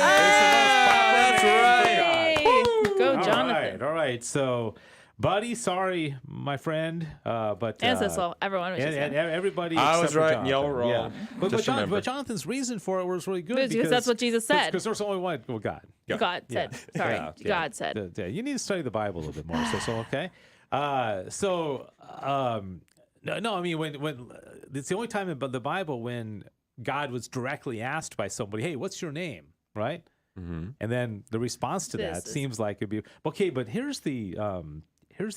that's right. Hey, go, Jonathan. All right. So, Buddy, sorry, my friend, but And Sissel, everyone was just and saying. everybody. I was except for right and y'all were Jonathan. wrong. But, Just remember. but Jonathan's reason for it was really good Because that's what Jesus said. Because there's only one God. God said. Sorry, Yeah, yeah. God said. You need to study the Bible a little bit more, Sissel. Okay. No, I mean when it's the only time in the Bible when God was directly asked by somebody, "Hey, what's your name?" Right? Mm-hmm. And then the response to that This is- seems like it'd be okay. But here's the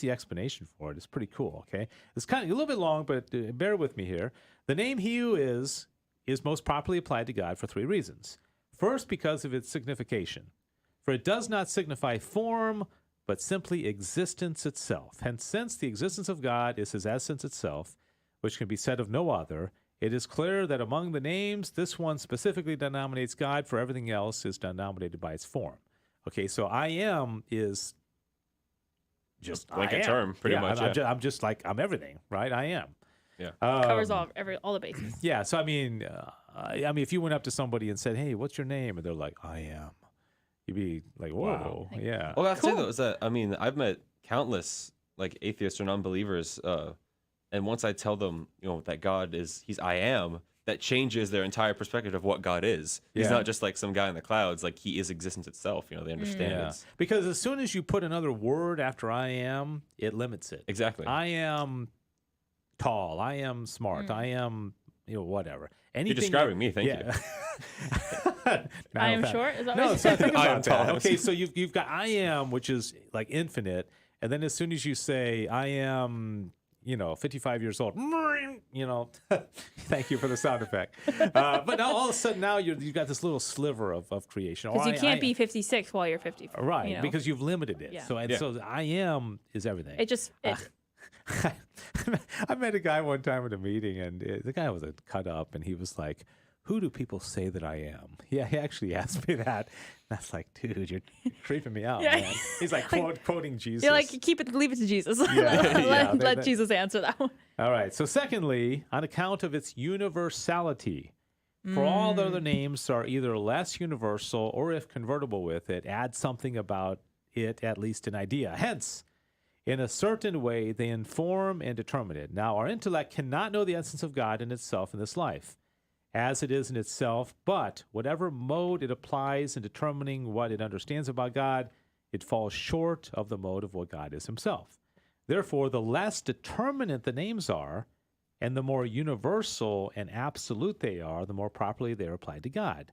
explanation for it. It's pretty cool. Okay, it's kind of a little bit long, but bear with me here. The name He Who is most properly applied to God for three reasons. First, because of its signification, for it does not signify form, but simply existence itself. Hence, since the existence of God is His essence itself, which can be said of no other, it is clear that among the names, this one specifically denominates God, for everything else is denominated by its form. Okay, so I am is just Blanket I am. term, pretty much, yeah. I'm just like, I'm everything, right? I am. Yeah. Covers all the bases. Yeah, so I mean, if you went up to somebody and said, "Hey, what's your name?" and they're like, "I am," you'd be like, "Whoa, yeah." Well, that's it though. Is that I mean, I've met countless like atheists or non-believers, and once I tell them, that God is, He's I am, that changes their entire perspective of what God is. He's Yeah. not just like some guy in the clouds. Like He is existence itself. They understand. Yeah, It's, because as soon as you put another word after "I am," it limits it. exactly. I am tall. I am smart. I am, whatever. Anything You're describing me. Thank you. I am short. Is that No, what so you think I am about that. tall. Okay, so you've got I am, which is like infinite, and then as soon as you say I am, 55 years old, thank you for the sound effect. But now all of a sudden now you've got this little sliver of creation. Because you can't be 56 while you're 50. right because you've limited it. Yeah. So I am is everything. It just I met a guy one time at a meeting, and the guy was cut up, and he was like, who do people say that I am? Yeah, he actually asked me that. That's like, dude, you're creeping me out, Yeah. man. He's like quoting Jesus. You're like, leave it to Jesus. Yeah. Let Jesus answer that one. All right. So secondly, on account of its universality, for all the other names are either less universal or if convertible with it, add something about it, at least an idea. Hence, in a certain way, they inform and determine it. Now, our intellect cannot know the essence of God in itself in this life, as it is in itself, but whatever mode it applies in determining what it understands about God, it falls short of the mode of what God is himself. Therefore, the less determinate the names are, and the more universal and absolute they are, the more properly they are applied to God.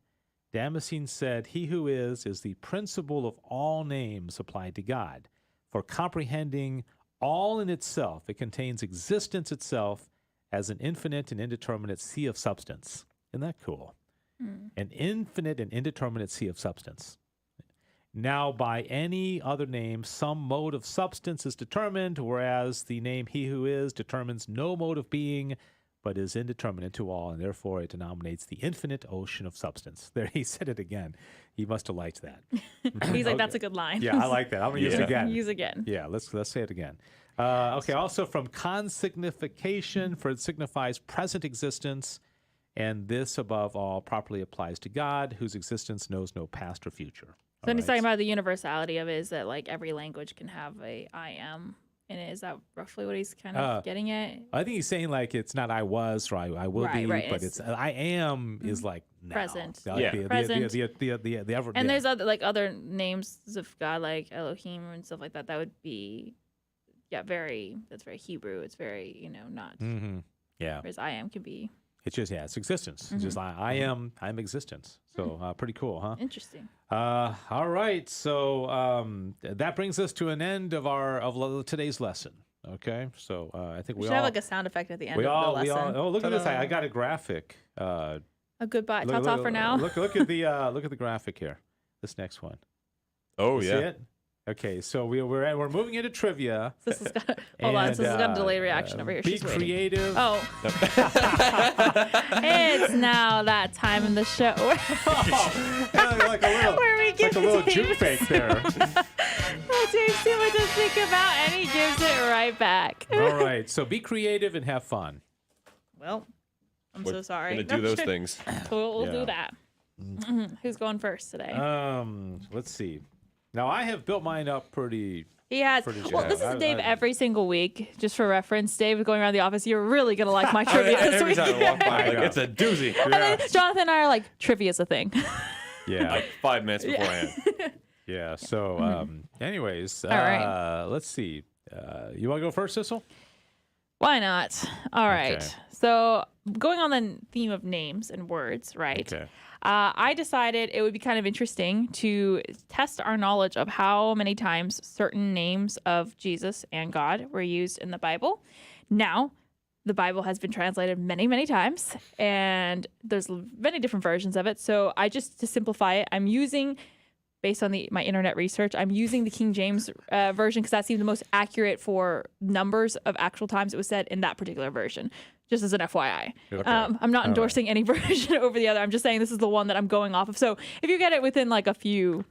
Damascene said, "He who is the principle of all names applied to God. For comprehending all in itself, it contains existence itself as an infinite and indeterminate sea of substance." Isn't that cool? An infinite and indeterminate sea of substance. Now, by any other name, some mode of substance is determined, whereas the name he who is determines no mode of being, but is indeterminate to all, and therefore it denominates the infinite ocean of substance. There, he said it again. He must have liked that. He's like, that's a good line. Yeah, I like that. I'm going to use it again. Use again. Yeah, let's say it again. Okay, also from consignification, for it signifies present existence, and this above all properly applies to God, whose existence knows no past or future. So when he's talking about the universality of it, is that like every language can have a I am in it? Is that roughly what he's kind of getting at? I think he's saying like it's not I was or I will be, but it's I am is like now. Present. Like Present. The ever. And there's other names of God like Elohim and stuff like that. That would be that's very Hebrew. It's very, not. Mm-hmm. Yeah. Whereas I am can be. It's just, it's existence. It's just I'm existence. So pretty cool, huh? Interesting. All right. So that brings us to an end of today's lesson. Okay. So I think we should have like a sound effect at the end of the lesson. Oh, look at this. I got a graphic. A goodbye. Ta-ta for now. Look at the graphic here. This next one. Oh, you see it? Okay, so we're moving into trivia. This has got This has got a delayed reaction over here. Be She's waiting. creative. Oh, it's now that time in the show like where we give a little juke James fake there. James too much to think about, and he gives it right back. All right, so be creative and have fun. Well, I'm so sorry. Gonna do those things. We'll do that. Who's going first today? Let's see. Now, I have built mine up pretty... He has. Well, this is Dave every single week. Just for reference, Dave going around the office. You're really going to like my trivia this every week. time I walk by, it's a doozy. And then Jonathan and I are like, trivia's a thing. Yeah. Like 5 minutes beforehand. Yeah, so anyways, All right. Let's see. You want to go first, Sissel? Why not? All right. Okay. So going on the theme of names and words, right? Okay. I decided it would be kind of interesting to test our knowledge of how many times certain names of Jesus and God were used in the Bible. Now, the Bible has been translated many, many times, and there's many different versions of it. So to simplify it, I'm using, based on my internet research, I'm using the King James version because that seems the most accurate for numbers of actual times it was said in that particular version. Just as an FYI. Okay. I'm not endorsing any version over the other. I'm just saying this is the one that I'm going off of. So if you get it within like a few,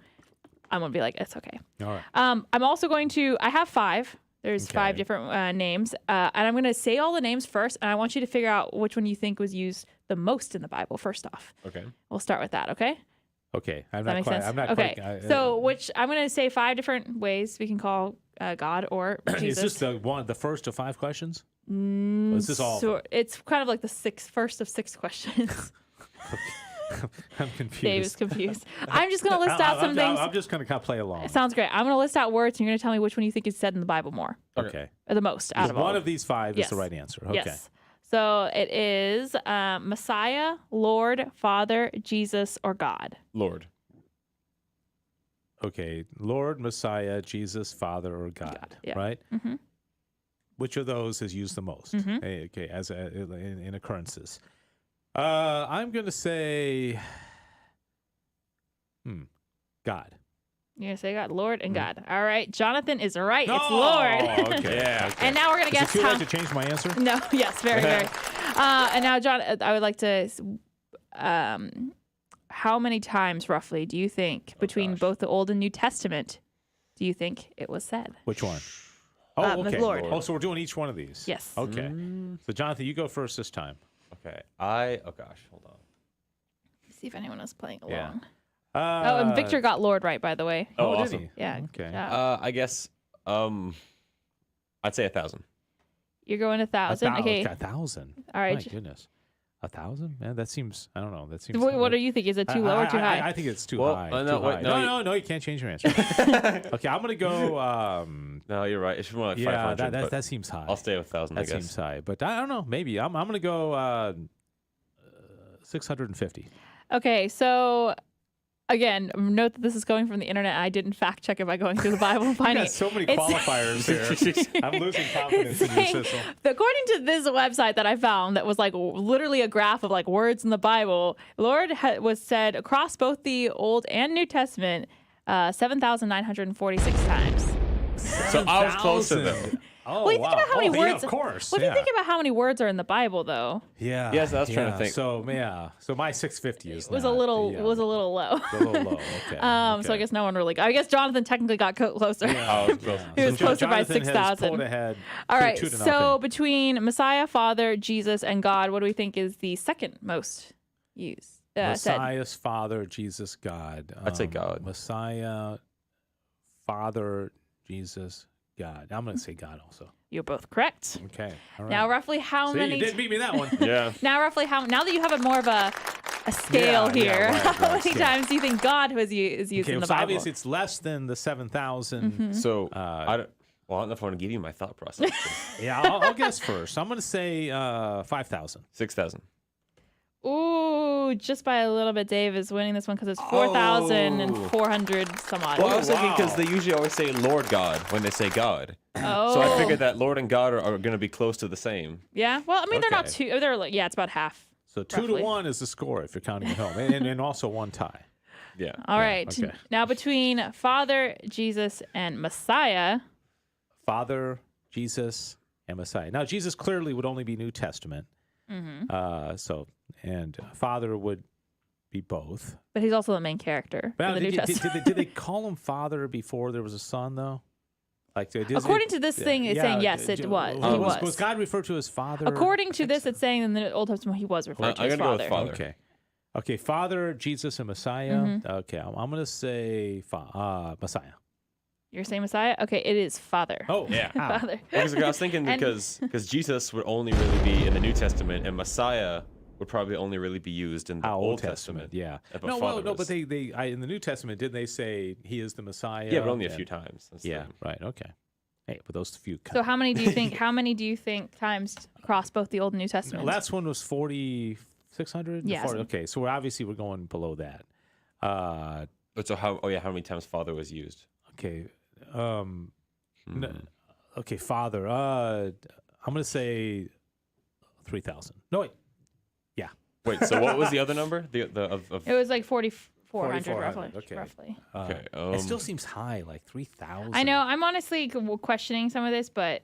I'm going to be like, it's okay. All right. I'm also going to, I have 5. There's 5 different names. And I'm going to say all the names first. And I want you to figure out which one you think was used the most in the Bible first off. Okay. We'll start with that, okay? Okay. I'm not okay. Quite, so I'm going to say 5 different ways we can call God or Jesus. Is this the first of 5 questions? Is this all? So it's kind of like the first of 6 questions. I'm confused. Dave is confused. I'm just going to list out some things. I'm just going to kind of play along. It sounds great. I'm going to list out words, and you're going to tell me which one you think is said in the Bible more. Okay. Or the most out of all. One of these 5 is the right answer. Okay. Yes. So it is Messiah, Lord, Father, Jesus, or God. Lord. Okay. Lord, Messiah, Jesus, Father, or God. Yeah. Right? Mm-hmm. Which of those is used the most? Mm-hmm. Okay, as in occurrences. I'm going to say, God. You're going to say God, Lord, and God. All right. Jonathan is right. No! It's Lord. Okay. Yeah. Okay. And now we're going to guess Is it too late to change my answer? No. Yes. Very, very. And now, John, I would like to how many times roughly do you think between both the Old and New Testament do you think it was said? Which one? the Lord. Oh, so we're doing each one of these. Yes. Okay. So Jonathan, you go first this time. Okay. Oh gosh, hold on. See if anyone is playing along. Yeah. Oh, and Victor got Lord right, by the way. Oh, did awesome. he? Yeah. Okay. I guess I'd say 1,000. You're going 1,000. Okay. 1,000. All right. My goodness. 1,000? Man, that seems. I don't know. That seems. What do you think? Is it too low or too high? I think it's too Well, high. no, too wait, high. no, No, you can't change your answer. Okay, I'm gonna go. No, you're right. It's more like Yeah, 500. that seems high. I'll stay with 1,000. I That guess. seems high, but I don't know. Maybe I'm gonna go 650. Okay, so again, note that this is going from the internet. I didn't fact check it by going through the Bible and You finding got so many It's- qualifiers here. I'm losing confidence in your saying- system. According to this website that I found, that was like literally a graph of like words in the Bible, Lord was said across both the Old and New Testament 7,946 times. So I was closer though. Oh, Well, you think wow. about how many Oh, yeah, words. of course. Well, if yeah. you think about how many words are in the Bible, though, Yeah. Yes, I was trying to think. So yeah. So my 650 is was not, a little yeah, was a little low. a little low. Okay. So I okay. guess no one really. I guess Jonathan technically got closer. I was close. He was So closer by Jonathan has 6,000. pulled ahead All right. 2-0. So between Messiah, Father, Jesus, and God, what do we think is the second most used? Said. Messiah's Father, Jesus, God. I'd say God. Messiah, Father, Jesus, God. I'm going to say God also. You're both correct. Okay. All right. Now, roughly how See, many? you did beat me that one. Yeah. Now, roughly how? Now that you have a more of a scale Yeah, here, right, how right, many scale. times do you think God is used Okay, in the so Bible? obviously it's less than the 7,000. So I don't know if I want to give you my thought process. Yeah, I'll guess first. I'm going to say 5,000. 6,000. Ooh, just by a little bit. Dave is winning this one because it's Oh. 4,400 some odd. Well, I was thinking because wow. they usually always say Lord God when they say God. Oh. So I figured that Lord and God are going to be close to the same. Yeah. Well, I mean, they're not Okay. too. They're like, yeah, it's about half. So 2 Roughly. to 1 is the score if you're counting at home, and also one tie. Yeah. All right. okay. Now between Father, Jesus, and Messiah. Father, Jesus, and Messiah. Now, Jesus clearly would only be New Testament. And Father would be both. But he's also the main character Well, in the New did Testament. they call him Father before there was a son, though? Like, According to this thing, it's saying yes, it was. He was. Was God referred to as Father? According to this, it's saying in the Old Testament he was referred to I'm as gonna go with Father. Father. Okay. Okay, Father, Jesus, and Messiah. Okay, I'm going to say Messiah. You're saying Messiah? Okay, it is Father. Oh, Yeah. Father. Because I was thinking And- because Jesus would only really be in the New Testament and Messiah would probably only really be used in the Old Testament. Yeah. But No, Father but was- they in the New Testament, didn't they say he is the Messiah? Yeah, but only a And- few times. That's the Yeah, thing. right. Okay. Hey, but those few. So how many do you think? How many do you think times across both the Old and New Testament? Last one was 4,600. Yeah. Okay, so we're going below that. But so how many times Father was used? Okay. Okay, Father. I'm gonna say 3,000. No, wait. Yeah. Wait, so what was the other number? It was like 4,400 4,400, roughly. okay. Roughly. Okay, It still seems high, like 3,000. I know. I'm honestly questioning some of this, but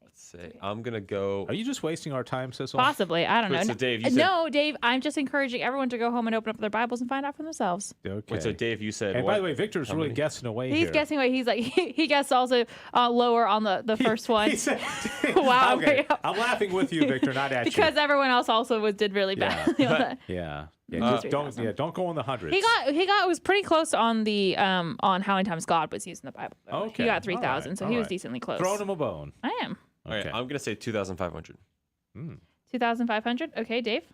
let's say I'm gonna go. Are you just wasting our time, Sissel? possibly. I don't know. Wait, so Dave, you said- No, Dave. I'm just encouraging everyone to go home and open up their Bibles and find out for themselves. Okay. Wait, so Dave, you said. and what? by the way, Victor's How really many? guessing away He's here. guessing what he's like. He guessed also lower on the first one. He said, Wow. Okay. I'm laughing with you, Victor, not at because you. everyone else also did really bad. Yeah. Just Don't go in the hundreds. He was pretty close on the on how many times God was used in the Bible. though. Okay. He got All 3,000, right. so All he was right. decently close. Throwing him a bone. I am. Okay, Okay. I'm gonna say 2,500. 2,500. Okay, Dave.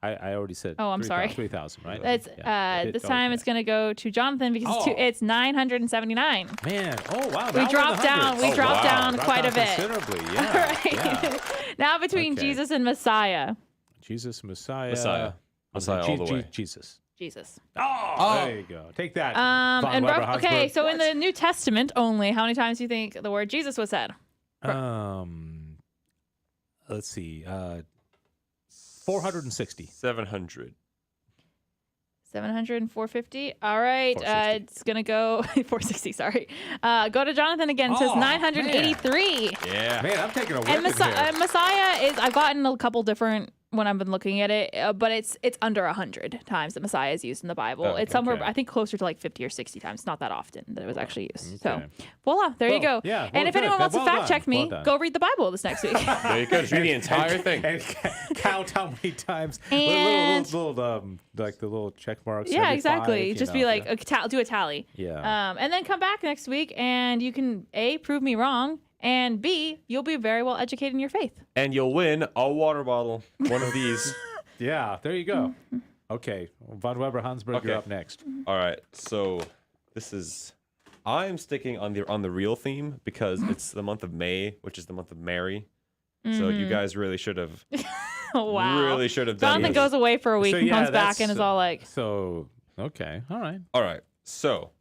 I already said. Oh, I'm sorry. 3,000, right? It's Yeah. this time it's going to go to Jonathan because it's 979. Man, oh wow. We now we're dropped in the down. hundreds. We Oh, dropped wow. down Dropped quite down a bit. Considerably, yeah. All right. Yeah. Now between Okay. Jesus and Messiah. Jesus, Messiah. Messiah all the way. Jesus. Jesus. Oh, there you go. Take that. And Von Weber okay, Habsburg. so in the New Testament only, how many times do you think the word Jesus was said? Let's see. 460. 700. 700 and 450. All right. 460. It's going to go 460, sorry. Go to Jonathan again. It says Oh, 983. Yeah. Man, I'm taking a And whipping here. Messiah is, I've gotten a couple different when I've been looking at it, but it's under 100 times that Messiah is used in the Bible. Oh, it's somewhere, okay. I think, closer to like 50 or 60 times. It's not that often that it was actually used. So, Okay. voila, there you Well, go. yeah, well, and if good. anyone wants Well to fact check done. me, Well done. go read the Bible this next week. There you go. Just read the entire thing. And count how many times. And- Like the little check marks. Yeah, every exactly. 5, you Just know. be like, do a tally. Yeah. And then come back next week and you can A, prove me wrong, and B, you'll be very well educated in your faith. And you'll win a water bottle. One of these. Yeah, there you go. Okay, Von Weber Hansberg, Okay. you're up next. All right. So I'm sticking on the real theme because it's the month of May, which is the month of Mary. So you guys really should have Wow. really should have done Jonathan this. goes away for a week So, and yeah, comes back that's- and is all like, So, okay, all right. All right. So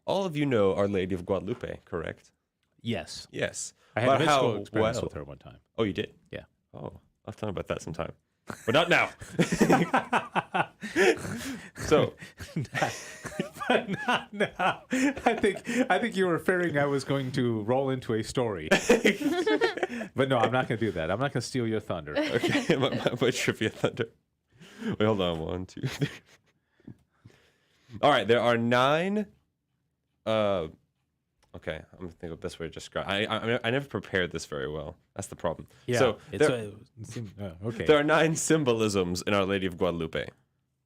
all of you know Our Lady of Guadalupe, correct? Yes. Yes. I had But a mystical how experience well- with her one time. Oh, you did? Yeah. Oh, I'll tell you about that sometime. But not now. So But not now. I think you were fearing I was going to roll into a story. But no, I'm not going to do that. I'm not going to steal your thunder. okay, my trivia thunder. Wait, hold on. 1, 2, 3. All right, there are 9. Okay, I'm gonna think of the best way to describe. I never prepared this very well. That's the problem. Yeah. So it's there, okay. there are 9 symbolisms in Our Lady of Guadalupe,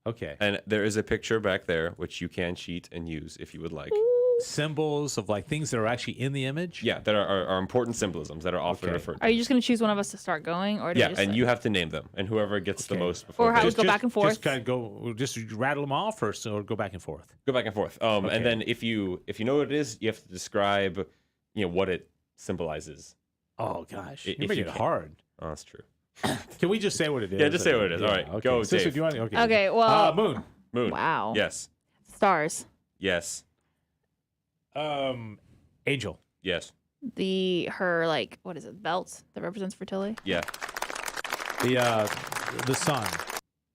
Okay. and there is a picture back there which you can cheat and use if you would like. Symbols of like things that are actually in the image. Yeah, that are important symbolisms that are often Okay. referred to. are you just going to choose one of us to start going? Or do Yeah, we just and you have to name them, and whoever gets the Okay. most before Or how they- we go back and forth? Just kind of go. Just rattle them off first, or go back and forth. go back and forth. Okay. And then if you know what it is, you have to describe, what it symbolizes. Oh gosh, If you make you it can. hard. Oh, that's true. Can we just say what it is? Yeah, just say what it is. All right, Okay. go, Sister, Dave. do you want? Okay. Okay, well- Moon. Moon. Wow. Yes. Stars. Yes. Angel. Yes. Her like, what is it, belt that represents fertility? Yeah. The sun.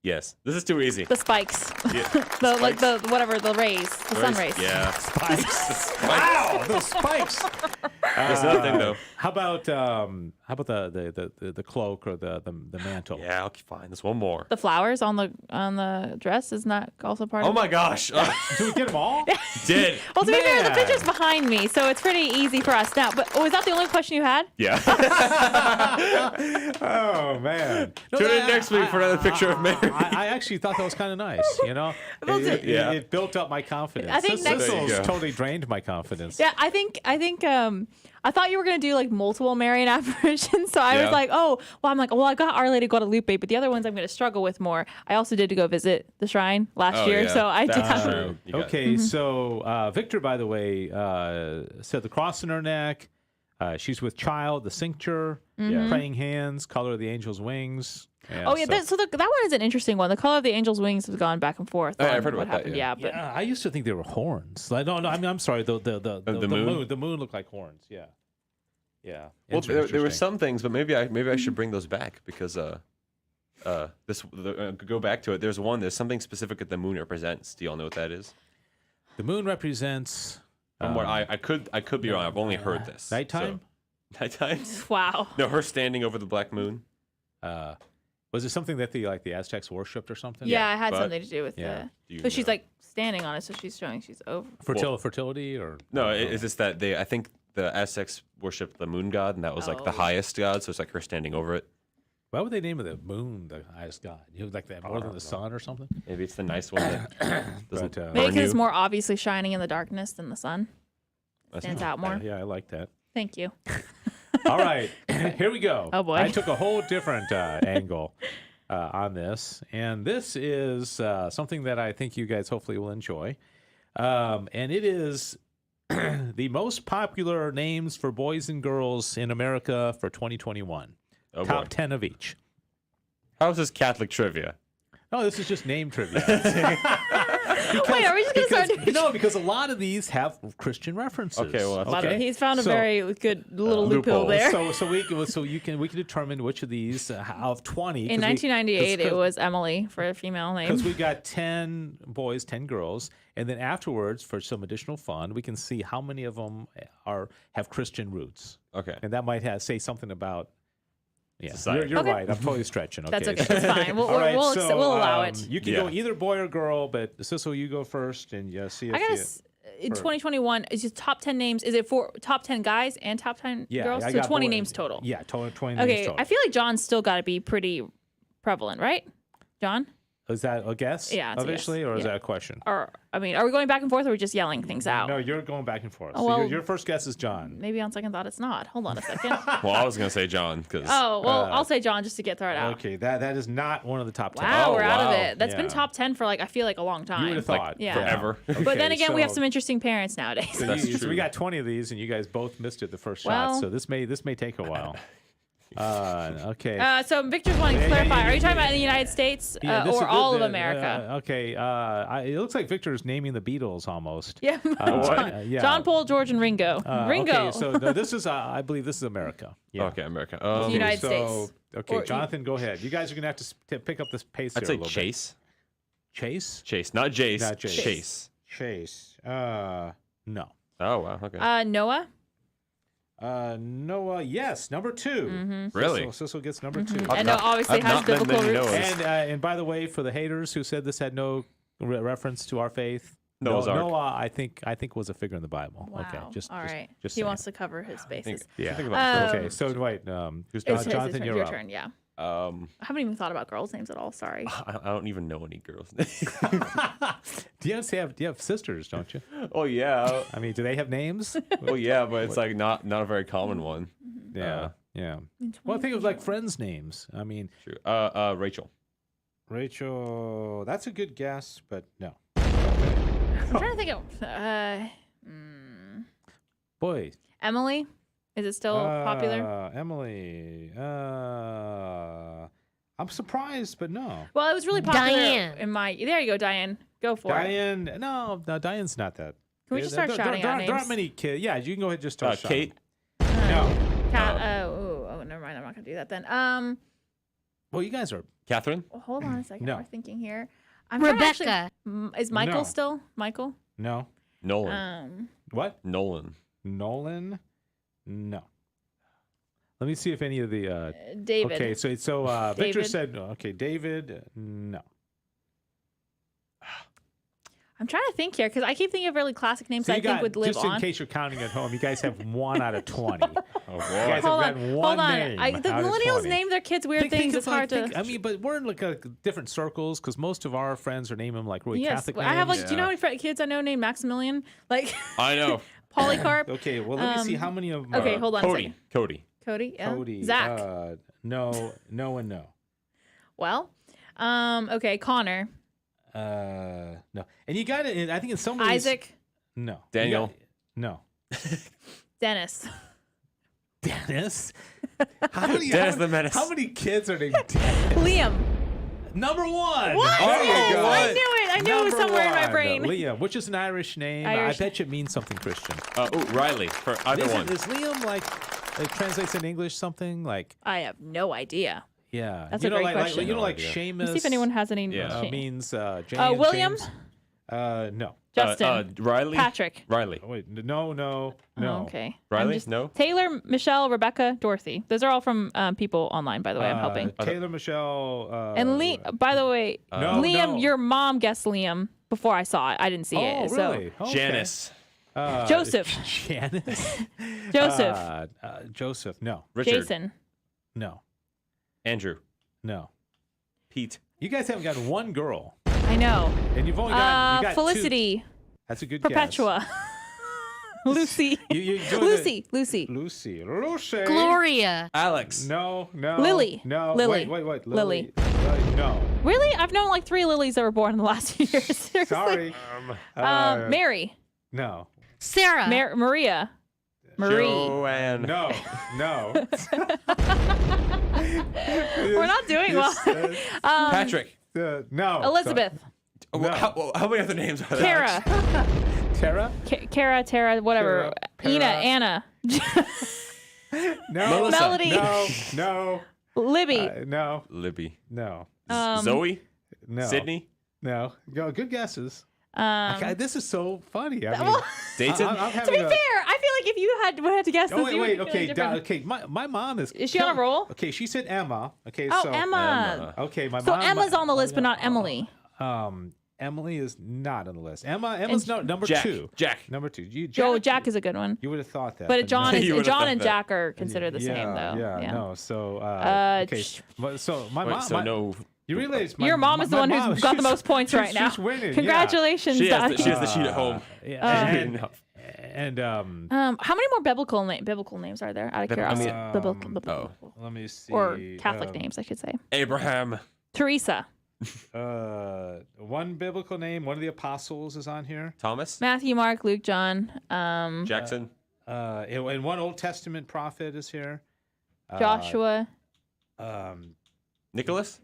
Yes. This is too easy. The spikes. Yeah. the rays, the sun rays. Yeah. Spikes. Wow, those spikes. There's nothing though. How about the cloak or the mantle? Yeah. Okay. Fine. There's one more. The flowers on the dress is not also part Oh of my gosh. Do we get them all? Did. Well, to be fair, the Man. picture's behind me, so it's pretty easy for us now. But was that the only question you had? Yeah. Oh man! Tune in next week for another picture of Mary. I actually thought that was kind of nice. Yeah. It built up my confidence. I think next- There you Sissel's go. totally drained my confidence. Yeah, I think I thought you were gonna do like multiple Marian apparitions, so I Yeah. was like, I got Our Lady Guadalupe, but the other ones I'm gonna struggle with more. I also did to go visit the shrine last Oh, year, yeah. so I did. That's true. You got it. Okay, so Victor, by the way, said the cross in her neck. She's with child, the cincture, praying hands, color of the angel's wings. Oh yeah, that one is an interesting one. The color of the angel's wings has gone back and forth. Oh, yeah, on I've heard what about that, happened. yeah. But Yeah, I used to think they were horns. Like, no, I mean, I'm sorry. The moon? The moon looked like horns. Yeah, yeah. Well, there were Interesting. some things, but maybe I should bring those back because go back to it. There's something specific that the moon represents. Do y'all know what that is? The moon represents From what I could be wrong. I've only heard this. nighttime. So, nighttime? wow. No, her standing over the black moon. Was it something that the Aztecs worshipped or something? Yeah, it had but- something to do with Yeah. Do you So she's know? like standing on it, so she's showing she's over. Fertility or No, it's just that I think the Aztecs worshipped the moon god, and that was like the Oh. highest god. So it's like her standing over it. Why would they name the moon the highest god? You know, like that more than the sun or something? Maybe it's the nice one that doesn't But, Maybe burn because it's you. more obviously shining in the darkness than the sun. That's Stands out more. Yeah, I like that. Thank you. All right, here we go. Oh, boy. I took a whole different angle on this, and this is something that I think you guys hopefully will enjoy. And it is the most popular names for boys and girls in America for 2021. Oh, Top boy. 10 of each. How is this Catholic trivia? No, this is just name trivia. Wait, are we just gonna start doing? No, because a lot of these have Christian references. Okay, well, that's okay. He's found a So- very good little loophole loophole. there. we can determine which of these of 20 In 1998, it was Emily for a female name. because we got 10 boys, 10 girls, and then afterwards, for some additional fun, we can see how many of them have Christian roots, Okay. and that might say something about Yeah, Society. you're Okay. right. I'm totally stretching. Okay. That's okay. That's fine. We'll, All right, we'll, so, we'll allow it. You can Yeah. go either boy or girl, but Sissel, you go first, and see if I gotta. you. In 2021, is just top 10 names. Is it for top 10 guys and top 10 girls? I So got 20 boy- names total. Yeah, 20 names Okay, total. I feel like John's still got to be pretty prevalent, right? John? Is that a guess? Yeah, it's a guess. Eventually, or is Yeah. that a question? Or, I mean, are we going back and forth or are we just yelling things out? No, you're going back and forth. Oh, So well- your first guess is John. Maybe on second thought it's not. Hold on a second. Well, I was gonna say John because Oh, well, I'll say John just to get thrown out. Okay, that is not one of the top 10. Wow, Oh, we're out of wow. it. That's been Yeah. top 10 for I feel like a long time. You would have thought. yeah. forever. But then again, we have so- some interesting parents nowadays. So, That's so we true. got 20 of these, and you guys both missed it the first Well- shot. So this may take a while. Okay. So Victor's wanting to Yeah, clarify. yeah, Are you talking yeah. about in the United States Yeah, this or is all of the- America? Okay. It looks like Victor's naming the Beatles almost. Yeah. what? Yeah. John, Paul, George, and Ringo. Ringo. Okay, so no, this is I believe this is America. Yeah. Okay, America. The United so, States. Okay, Or- Jonathan, go ahead. You guys are gonna have to pick up this pace I'd here say a little Chase. bit. Chase. Chase, not Jace. Not Jace. Chase. Chase. No. Oh wow. Okay. Noah. Noah. Yes, number 2. Really? Sissel gets number 2. And Noah obviously I've has not met biblical many roots. Noahs. And by the way, for the haters who said this had no reference to our faith, Noah's Ark. Noah, I think was a figure in the Bible. Wow. Okay, All just right. just He saying. wants to cover his bases. Yeah. Think about Okay, so wait, It's Jonathan, his you're your up. turn. Yeah. I I haven't even thought about girls' names at all. Sorry. don't even know any girls' names. Do you have sisters? Don't you? Oh yeah. I mean, do they have names? Well yeah, but it's like not a very common one. Yeah, yeah. Well, think of like friends' names. I mean, True. Rachel. Rachel. That's a good guess, but no. I'm trying to think of Boy. Emily. Is it still popular? Emily. I'm surprised, but no. Well, it was really popular Diane. in my. There you go, Diane. Go for it. Diane. No, Diane's not that. Can we just start shouting out there aren't names? many kids. Yeah, you can go ahead and just start shouting. Kate. No. Oh, never mind. I'm not gonna do that then. Well, you guys are. Catherine. Well, hold on a second. No. We're thinking here. I'm trying to actually- Rebecca. Is Michael No. still Michael? No. Nolan. What? Nolan. Nolan? No. Let me see if any of the. David. Okay, so Victor David. said okay. David, no. I'm trying to think here because I keep thinking of really classic names So I you think got, would live just on. in case you're counting at home, you guys have 1 out of 20. Oh boy. You guys Hold have on, gotten one hold on. name The out of millennials 20. name their kids weird things. It's hard to. I mean, but we're in like different circles because most of our friends are naming them like really Yes, Catholic I have names. like. Do you know how many kids I know named Maximilian? Like I know. Polycarp. Okay, well let me see how many of them. Okay, hold on. A Cody. second. Cody. Cody. Yeah. Cody. Zach. No, and no. Well. Okay. Connor. No. And you got it. I think in some ways. Isaac. No. Daniel. No. Dennis. Dennis. How many? Dennis the Menace. How many kids are named Dennis? Liam. Number 1. What? Oh my Yes, God. I knew it. I knew it was Number somewhere in my 1, brain. Liam, which is an Irish name. Irish. I bet you it means something Christian. Riley. For either one. Is Liam like it translates in English something like? I have no idea. Yeah, That's you a know, great like, question. you know, No like idea. Seamus. Let's see if anyone has any. Yeah. Means William. James. No. Justin. Riley. Patrick. Riley. Oh, wait, no. Oh, okay. Riley? I'm just- No? Taylor, Michelle, Rebecca, Dorothy. Those are all from people online, by the way. I'm helping. Taylor, Michelle. And by the way, No, Liam, no. your mom guessed Liam before I saw it. I didn't see Oh, it. really? Okay. Janice. Joseph. Janice. Joseph. Joseph. No. Richard. Jason. No. Andrew. No. Pete. You guys haven't gotten one girl, I know. and you've only gotten you got Felicity. 2. That's a good Perpetua. Lucy. You doing Lucy. Lucy. Lucy. Lucy. Gloria. Alex. No. Lily. No. Lily. Wait. Lily. No. Really? I've known like 3 Lilies that were born in the last few years. Seriously. Sorry. Mary. No. Sarah. Maria. Marie. Joanne. No. We're not doing well. Patrick. No. Elizabeth. Oh, how many other names are there? Kara. Tara? Kara, Tara, whatever. Para. Ina, Anna. No. Melissa. Melody. No. Libby. No. Libby. No. Zoe. No. Sydney. No. Go. Good guesses. God, this is so funny. I mean, well, Dayton. I'm to having be fair, I feel like if you had to guess. Oh, this, wait, you would wait. be Okay, feeling different. okay. My mom is. Is she on a roll? Okay, she said Emma. Okay, Oh, so Emma. Okay, my So mom. Emma's on the list, but not Emily. Emily is not on the list. Emma's number Jack. 2. Jack. Number 2. Jack is a good one. You would have thought that. But John You would've John thought and that. Jack are considered the yeah, same, though. Yeah, no. So, okay. sh- So my Wait, mom. so no. You realize Your mom is the one who's got the most points right now. She's winning. Congratulations, She has, Dottie. she has the sheet at home. Yeah. And How many more biblical names are there? Out of curiosity, Oh. let me see. or Catholic names, I should say. Abraham. Teresa, One biblical name. One of the apostles is on here. Thomas. Matthew, Mark, Luke, John, Jackson. And one Old Testament prophet is here. Joshua, Nicholas.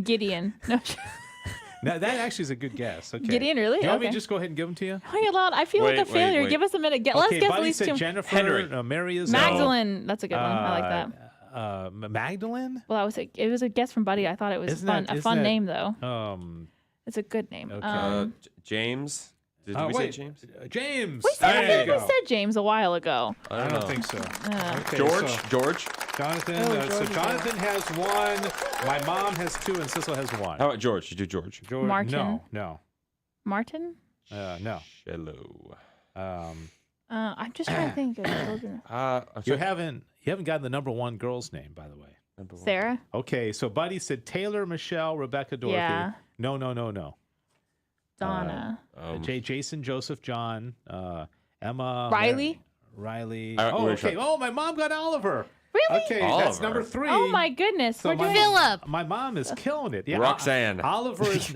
Gideon. No, Now that actually is a good guess. Okay. Gideon, really? Do you want me Okay. to just go ahead and give them to you? Oh, you're loud. I feel like a Wait, failure. wait. Give us a minute. Let's Okay, guess at Buddy least said two. Jennifer. Henry. Mary is Magdalene. That's a good one. I like that. Magdalene. Well, it was a guess from Buddy. I thought it was Isn't fun. that- a isn't fun that- name though. It's It's a good name. Okay. James. Did we say James? James. We said, I There you think we go. said James a while ago. I don't think so. Okay, George. so George. Jonathan. George So is Jonathan has 1. My mom has 2, and Sissel has 1. How about George? You do George. George, Martin. No. Martin? No. Hello. I'm just trying to think of children. You haven't gotten the number 1 girl's name, by the way. Sarah? Okay, so Buddy said Taylor, Michelle, Rebecca, Dorothy. Yeah. No. Donna. Jason, Joseph, John, Emma, Riley? Riley. All right, Oh, we're okay. trying- Oh, my mom got Oliver. Really? Okay, that's Oliver. number 3. Oh my goodness. So We're doing Philip. My mom is killing it. Yeah, Roxanne. Oliver is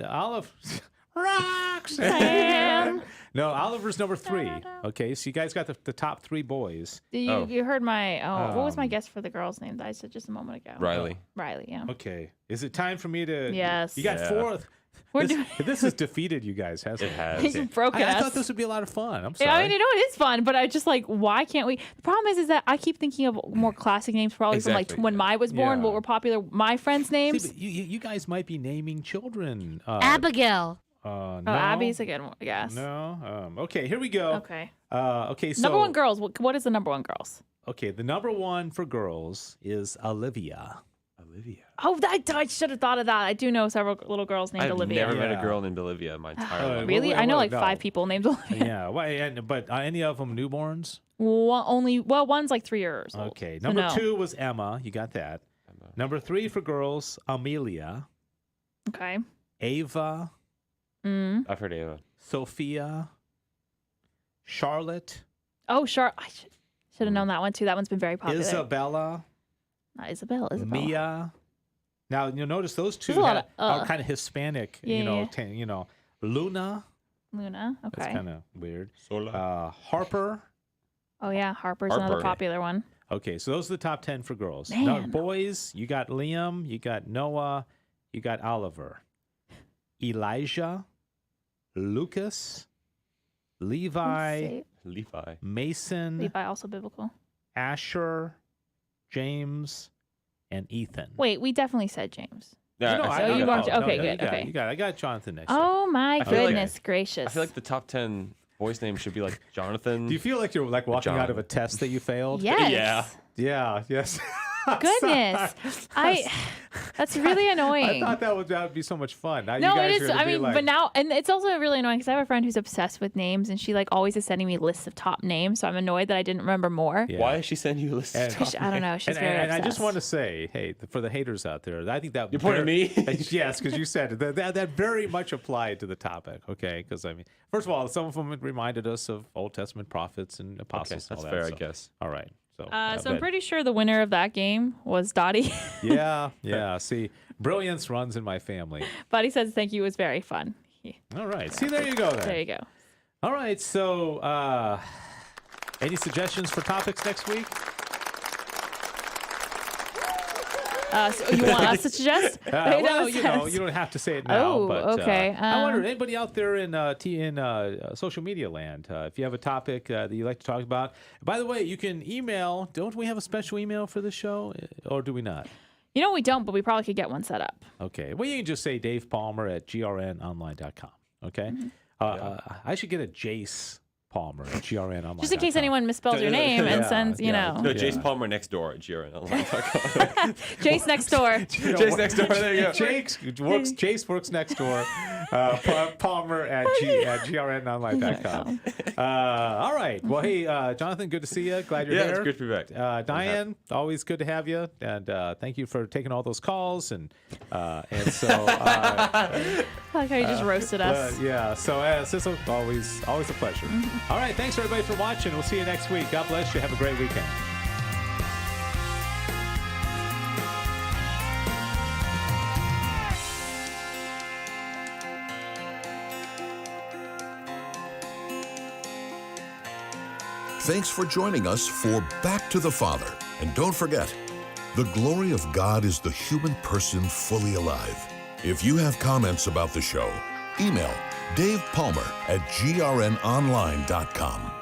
Roxanne. Sam. No, Oliver's number 3. Okay, so you guys got the top 3 boys. You heard my what was my guess for the girl's name that I said just a moment ago? Riley. Riley, yeah. Okay, is it time for me to? Yes. You got Yeah. 4. We're This, doing this has defeated you guys, hasn't it? It has. He's broken I us. thought this would be a lot of fun. I'm sorry. Yeah, I mean, I know it is fun, but I just like, why can't we? The problem is that I keep thinking of more classic names, probably from Exactly. like when Mai was born. Yeah. What were popular? My friends' See, names. but you guys might be naming children. Abigail. No. Oh, Abby's a good one, I guess. No. Okay, here we go. Okay. Okay. So Number 1 girls. What is the number 1 girls? Okay, the number 1 for girls is Olivia. Olivia. Oh, I should have thought of that. I do know several little girls named I've Olivia. never met a Yeah. girl named Olivia in my entire life. Really? Well, I know like no. 5 people named Olivia. Yeah. But any of them newborns? One's like 3 years old. Okay. So Number no. 2 was Emma. You got that. Number 3 for girls, Amelia, Okay. Ava, I've heard Ava. Sophia, Charlotte, Oh, sure. I should have known that one too. That one's been very popular. Isabella, Not Isabel. Mia. Now you'll notice those 2 There's a lot are kind of Hispanic. Yeah. Luna. Luna. That's Okay. kind of weird. Sola. Harper. Oh yeah, Harper's another Harper. popular one. Okay, so those are the top 10 for girls. Man. Now, boys, you got Liam, you got Noah, you got Oliver, Elijah, Lucas, Levi, Levi. Mason, Levi also biblical. Asher, James, and Ethan. Wait, we definitely said James. Yeah, No, I I- think Oh, you I want got- to- okay, no, good, you got it, okay. you got it. I got Jonathan next. Oh my I feel like- goodness gracious! I feel like the top 10 boys' names should be like Jonathan. Do you feel like you're like walking John. out of a test that you failed? yes. Yeah. Yeah, yes. Goodness, that's really I annoying. thought that would be so much fun. Now you No, guys it is. are gonna I be mean, like, but now, and it's also really annoying because I have a friend who's obsessed with names, and she like always is sending me lists of top names. So I'm annoyed that I didn't remember more. Yeah. Why is she sending you a list of And- top I don't know. She's very and I obsessed. just want to say, hey, for the haters out there, I think that You're pointing at me? Yes, because you said it. That very much applied to the topic. Okay, because I mean, first of all, some of them reminded us of Old Testament prophets and Okay, apostles. and that's all fair, that, I guess. All right. So, So I'm but- pretty sure the winner of that game was Dottie. Yeah. See, brilliance runs in my family. Buddy says thank you. It was very fun. All right. See, there you go. Then. There you go. All right. So, any suggestions for topics next week? So you want us to suggest? Wait, Well, that you know, was- you don't have to say it now. Oh, but, okay. I wonder, anybody out there in social media land, if you have a topic that you like to talk about. By the way, you can email. Don't we have a special email for the show, or do we not? You know we don't, but we probably could get one set up. Okay. Well, you can just say Dave Palmer at grnonline.com. Okay. Mm-hmm. I should get a Jace Palmer at grnonline.com. Just in case anyone misspells your name and sends, you know. No, Jace Palmer next door at grnonline.com. Jace next door. Jace next door. There you go. Jace works next door. Palmer at grnonline.com. All right. Well, hey, Jonathan, good to see you. Glad you're Yeah, there. it's good to be back. Diane, always good to have you. And thank you for taking all those calls. And so. I like how you just roasted us. Yeah. So, Sissel, always a pleasure. All right. Thanks, everybody, for watching. We'll see you next week. God bless you. Have a great weekend. Thanks for joining us for Back to the Father. And don't forget, the glory of God is the human person fully alive. If you have comments about the show, email Dave Palmer at grnonline.com.